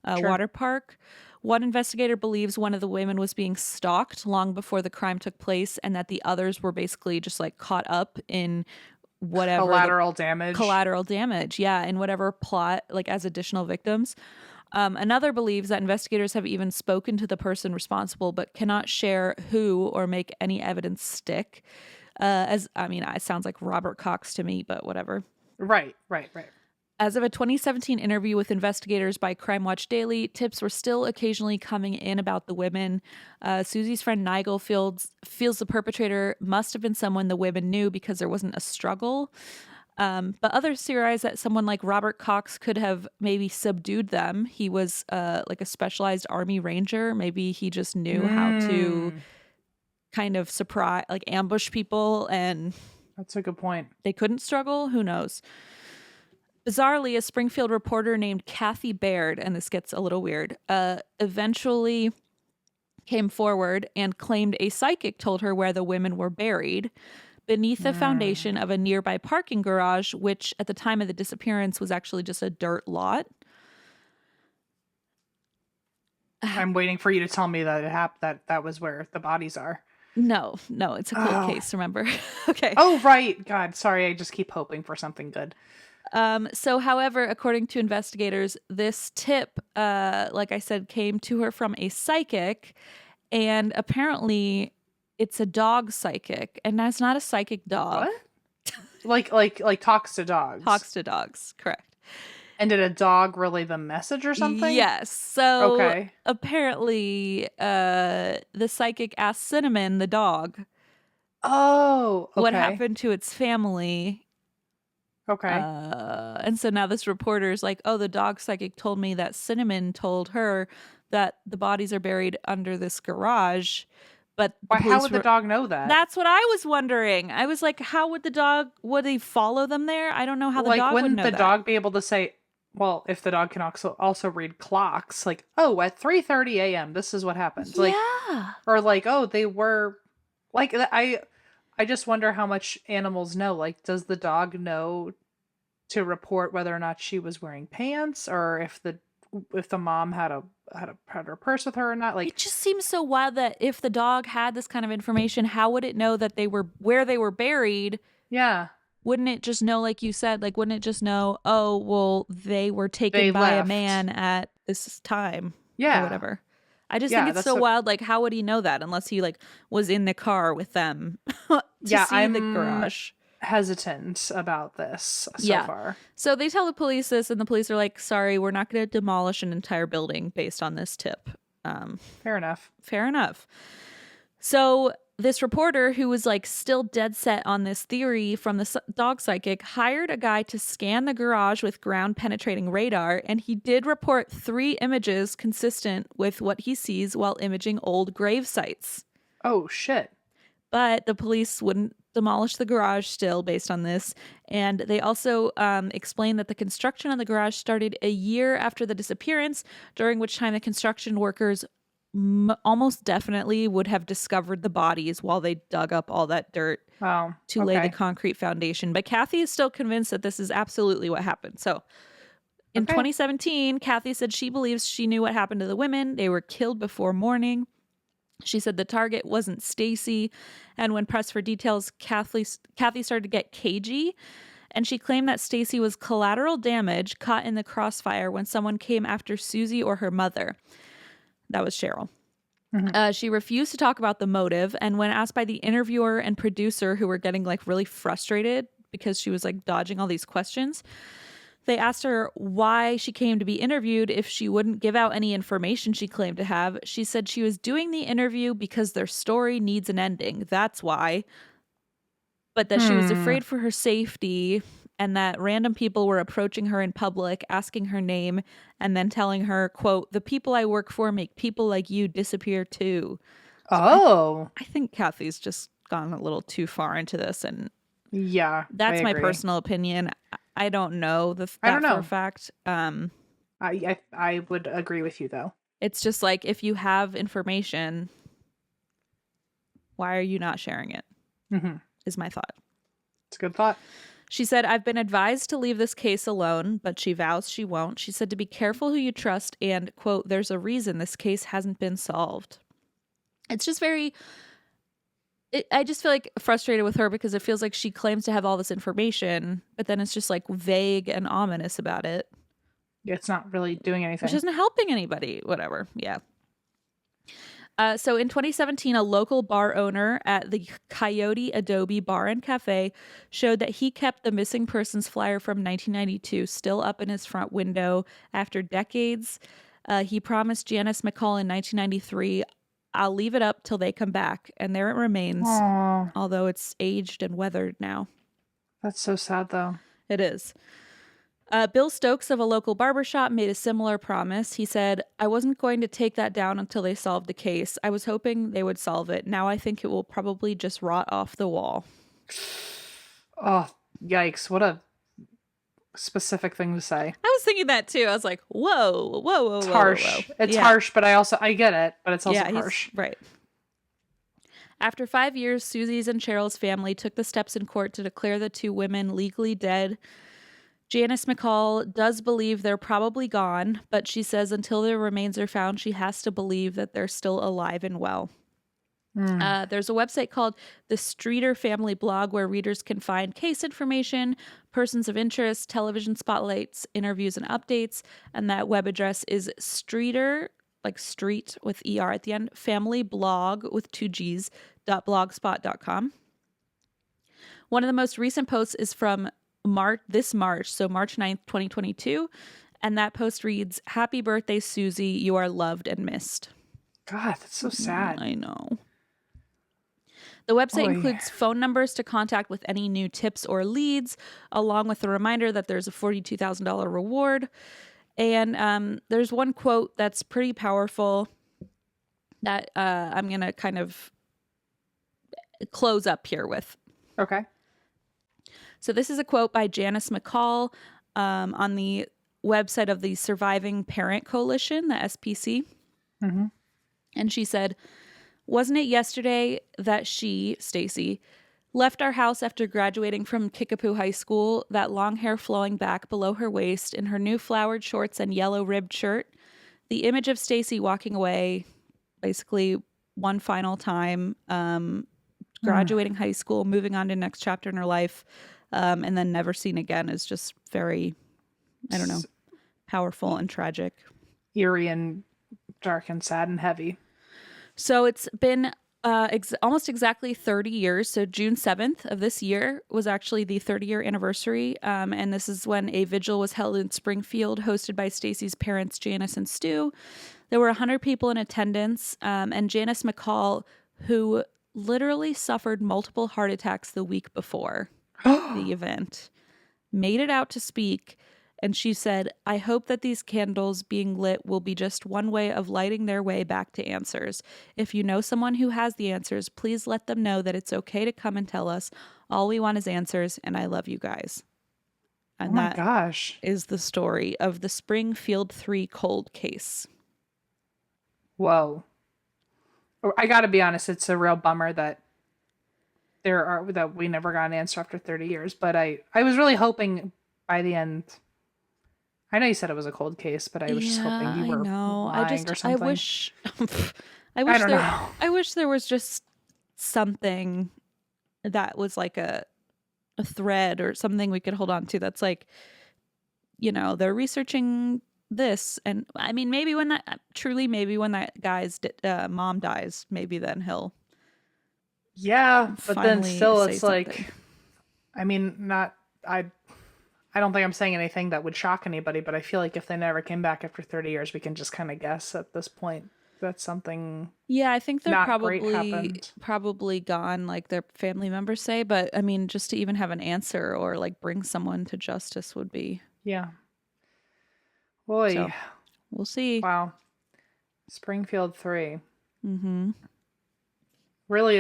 Speaker 2: water park. One investigator believes one of the women was being stalked long before the crime took place and that the others were basically just like caught up in whatever collateral damage, in whatever plot, like as additional victims. Another believes that investigators have even spoken to the person responsible but cannot share who or make any evidence stick. It sounds like Robert Cox to me, but whatever.
Speaker 1: Right.
Speaker 2: As of a 2017 interview with investigators by Crime Watch Daily, tips were still occasionally coming in about the women. Susie's friend Nigel feels the perpetrator must have been someone the women knew because there wasn't a struggle. But others theorize that someone like Robert Cox could have maybe subdued them. He was like a specialized Army Ranger. Maybe he just knew how to kind of surprise, like ambush people, and
Speaker 1: that's a good point.
Speaker 2: They couldn't struggle. Who knows? Bizarrely, a Springfield reporter named Kathy Baird, and this gets a little weird, eventually came forward and claimed a psychic told her where the women were buried beneath the foundation of a nearby parking garage, which at the time of the disappearance was actually just a dirt lot.
Speaker 1: I'm waiting for you to tell me that that was where the bodies are.
Speaker 2: No, it's a cold case, remember? Okay.
Speaker 1: Oh, right. God, sorry. I just keep hoping for something good.
Speaker 2: So, however, according to investigators, this tip, like I said, came to her from a psychic, and apparently it's a dog psychic, and that's not a psychic dog.
Speaker 1: What? Like talks to dogs.
Speaker 2: Talks to dogs, correct.
Speaker 1: And did a dog relay the message or something?
Speaker 2: Yes. So
Speaker 1: okay.
Speaker 2: Apparently, the psychic asked Cinnamon, the dog,
Speaker 1: oh, okay.
Speaker 2: what happened to its family.
Speaker 1: Okay.
Speaker 2: And so now this reporter is like, oh, the dog psychic told me that Cinnamon told her that the bodies are buried under this garage. But
Speaker 1: how would the dog know that?
Speaker 2: That's what I was wondering. I was like, how would the dog, would he follow them there? I don't know how the dog would know that.
Speaker 1: Wouldn't the dog be able to say, well, if the dog can also read clocks, like, oh, at 3:30 a.m., this is what happens. Like,
Speaker 2: yeah.
Speaker 1: Or like, oh, they were, like, I just wonder how much animals know. Like, does the dog know to report whether or not she was wearing pants, or if the mom had her purse with her or not? Like,
Speaker 2: it just seems so wild that if the dog had this kind of information, how would it know that they were where they were buried?
Speaker 1: Yeah.
Speaker 2: Wouldn't it just know, like you said, like, wouldn't it just know, oh, well, they were taken by a man at this time?
Speaker 1: Yeah.
Speaker 2: Or whatever. I just think it's so wild. Like, how would he know that unless he like was in the car with them to see the garage?
Speaker 1: Hesitant about this so far. So
Speaker 2: they tell the police this, and the police are like, sorry, we're not going to demolish an entire building based on this tip.
Speaker 1: Fair enough.
Speaker 2: So this reporter, who was like still dead set on this theory from the dog psychic, hired a guy to scan the garage with ground penetrating radar, and he did report 3 images consistent with what he sees while imaging old grave sites.
Speaker 1: Oh, shit.
Speaker 2: But the police wouldn't demolish the garage still based on this. And they also explained that the construction on the garage started a year after the disappearance, during which time the construction workers almost definitely would have discovered the bodies while they dug up all that dirt to lay the concrete foundation. But Kathy is still convinced that this is absolutely what happened. So in 2017, Kathy said she believes she knew what happened to the women. They were killed before morning. She said the target wasn't Stacy, and when pressed for details, Kathy started to get cagey, and she claimed that Stacy was collateral damage caught in the crossfire when someone came after Susie or her mother. That was Cheryl. Mm-hmm. She refused to talk about the motive, and when asked by the interviewer and producer, who were getting like really frustrated because she was like dodging all these questions, they asked her why she came to be interviewed if she wouldn't give out any information she claimed to have. She said she was doing the interview because their story needs an ending. That's why. But that she was afraid for her safety, and that random people were approaching her in public, asking her name, and then telling her, quote, "The people I work for make people like you disappear too."
Speaker 1: So
Speaker 2: I think Kathy's just gone a little too far into this, and
Speaker 1: yeah,
Speaker 2: that's my personal opinion. I don't know that for a fact.
Speaker 1: I would agree with you, though.
Speaker 2: It's just like, if you have information, why are you not sharing it? Mm-hmm. Is my thought.
Speaker 1: It's a good thought.
Speaker 2: She said, I've been advised to leave this case alone, but she vows she won't. She said to be careful who you trust and, quote, there's a reason this case hasn't been solved. It's just I just feel like frustrated with her because it feels like she claims to have all this information, but then it's just like vague and ominous about it.
Speaker 1: It's not really doing anything.
Speaker 2: Which isn't helping anybody, whatever. Yeah. So in 2017, a local bar owner at the Coyote Adobe Bar and Cafe showed that he kept the missing persons flyer from 1992 still up in his front window after decades. He promised Janice McCall in 1993, I'll leave it up till they come back. And there it remains, although it's aged and weathered now.
Speaker 1: That's so sad, though.
Speaker 2: It is. Bill Stokes of a local barbershop made a similar promise. He said, I wasn't going to take that down until they solved the case. I was hoping they would solve it. Now I think it will probably just rot off the wall.
Speaker 1: Oh, yikes. What a specific thing to say.
Speaker 2: I was thinking that too. I was like, whoa, whoa, whoa,
Speaker 1: It's
Speaker 2: whoa,
Speaker 1: harsh.
Speaker 2: whoa.
Speaker 1: It's
Speaker 2: Yeah.
Speaker 1: harsh, but I get it, but it's also
Speaker 2: Yeah,
Speaker 1: harsh.
Speaker 2: right. After 5 years, Susie's and Cheryl's family took the steps in court to declare the two women legally dead. Janice McCall does believe they're probably gone, but she says until their remains are found, she has to believe that they're still alive and well. There's a website called the Streeter Family Blog where readers can find case information, persons of interest, television spotlights, interviews, and updates. And that web address is Streeter, like street with ER at the end, family blog with 2 G's, .blogspot.com. One of the most recent posts is from this March, so March 9th, 2022. And that post reads, "Happy birthday, Susie. You are loved and missed."
Speaker 1: God, that's so sad.
Speaker 2: I know. The website includes phone numbers to contact with any new tips or leads, along with a reminder that there's a $42,000 reward. And there's one quote that's pretty powerful that I'm going to kind of close up here with.
Speaker 1: Okay.
Speaker 2: So this is a quote by Janice McCall on the website of the Surviving Parent Coalition, the SPC.
Speaker 1: Mm-hmm.
Speaker 2: And she said, "Wasn't it yesterday that she, Stacy, left our house after graduating from Kickapoo High School, that long hair flowing back below her waist in her new flowered shorts and yellow ribbed shirt? The image of Stacy walking away, basically one final time, graduating high school, moving on to the next chapter in her life, and then never seen again is just very, I don't know, powerful and tragic.
Speaker 1: Eerie and dark and sad and heavy.
Speaker 2: So it's been almost exactly 30 years. So June 7th of this year was actually the 30-year anniversary. And this is when a vigil was held in Springfield, hosted by Stacy's parents, Janice and Stu. There were 100 people in attendance. And Janice McCall, who literally suffered multiple heart attacks the week before the event, made it out to speak. And she said, "I hope that these candles being lit will be just one way of lighting their way back to answers. If you know someone who has the answers, please let them know that it's okay to come and tell us. All we want is answers, and I love you guys." And
Speaker 1: oh my gosh,
Speaker 2: is the story of the Springfield 3 cold case.
Speaker 1: Whoa. I gotta be honest, it's a real bummer that that we never got an answer after 30 years. But I was really hoping by the end. I know you said it was a cold case, but I was just hoping you were lying or something.
Speaker 2: I wish there was just something that was like a thread or something we could hold on to that's like, they're researching this. And I mean, maybe when that guy's mom dies, maybe then he'll.
Speaker 1: Yeah, but then still it's
Speaker 2: something.
Speaker 1: like, I mean, I don't think I'm saying anything that would shock anybody, but I feel like if they never came back after 30 years, we can just kind of guess at this point that something.
Speaker 2: Yeah, I think they're
Speaker 1: happened.
Speaker 2: probably gone, like their family members say. But I mean, just to even have an answer or like bring someone to justice would be.
Speaker 1: Yeah. Boy.
Speaker 2: So, we'll see.
Speaker 1: Wow. Springfield 3.
Speaker 2: Mm-hmm.
Speaker 1: Really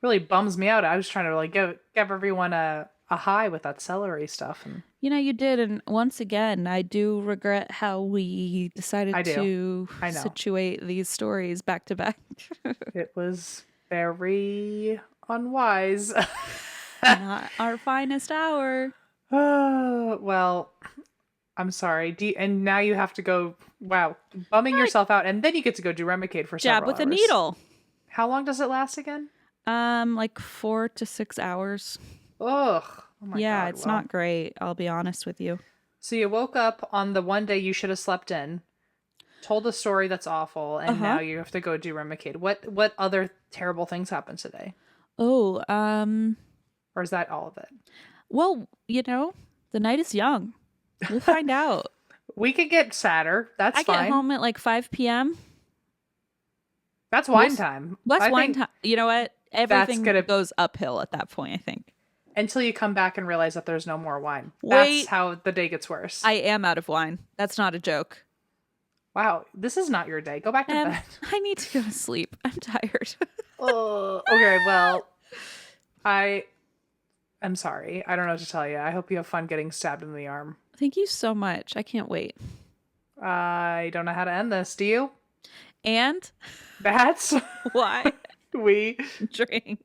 Speaker 1: really bums me out. I was trying to like give everyone a high with that celery stuff, and
Speaker 2: you did, and once again, I do regret how we decided to situate these stories back to back.
Speaker 1: It was very unwise.
Speaker 2: Not our finest hour.
Speaker 1: Oh, well, I'm sorry. And now you have to go. Wow, bumming yourself out, and then you get to go do Remicade for several
Speaker 2: jab with
Speaker 1: hours.
Speaker 2: a needle.
Speaker 1: How long does it last again?
Speaker 2: Like 4 to 6 hours.
Speaker 1: Ugh. Oh my God.
Speaker 2: It's not great. I'll be honest with you.
Speaker 1: So you woke up on the one day you should have slept in, told a story that's awful, and now you have to go do Remicade. What other terrible things happened today?
Speaker 2: Oh,
Speaker 1: or is that all of it?
Speaker 2: Well, the night is young. We'll find out.
Speaker 1: We could get sadder. That's fine.
Speaker 2: I get home at like 5 p.m.
Speaker 1: That's wine time.
Speaker 2: That's wine time. You know what? Everything goes uphill at that point, I think.
Speaker 1: Until you come back and realize that there's no more wine.
Speaker 2: Wait.
Speaker 1: That's how the day gets worse.
Speaker 2: I am out of wine. That's not a joke.
Speaker 1: Wow. This is not your day. Go back to bed.
Speaker 2: I need to go to sleep. I'm tired.
Speaker 1: Okay, well, I'm sorry. I don't know what to tell you. I hope you have fun getting stabbed in the arm.
Speaker 2: Thank you so much. I can't wait.
Speaker 1: I don't know how to end this. Do you?
Speaker 2: And
Speaker 1: Bats?
Speaker 2: why?
Speaker 1: We
Speaker 2: Drink.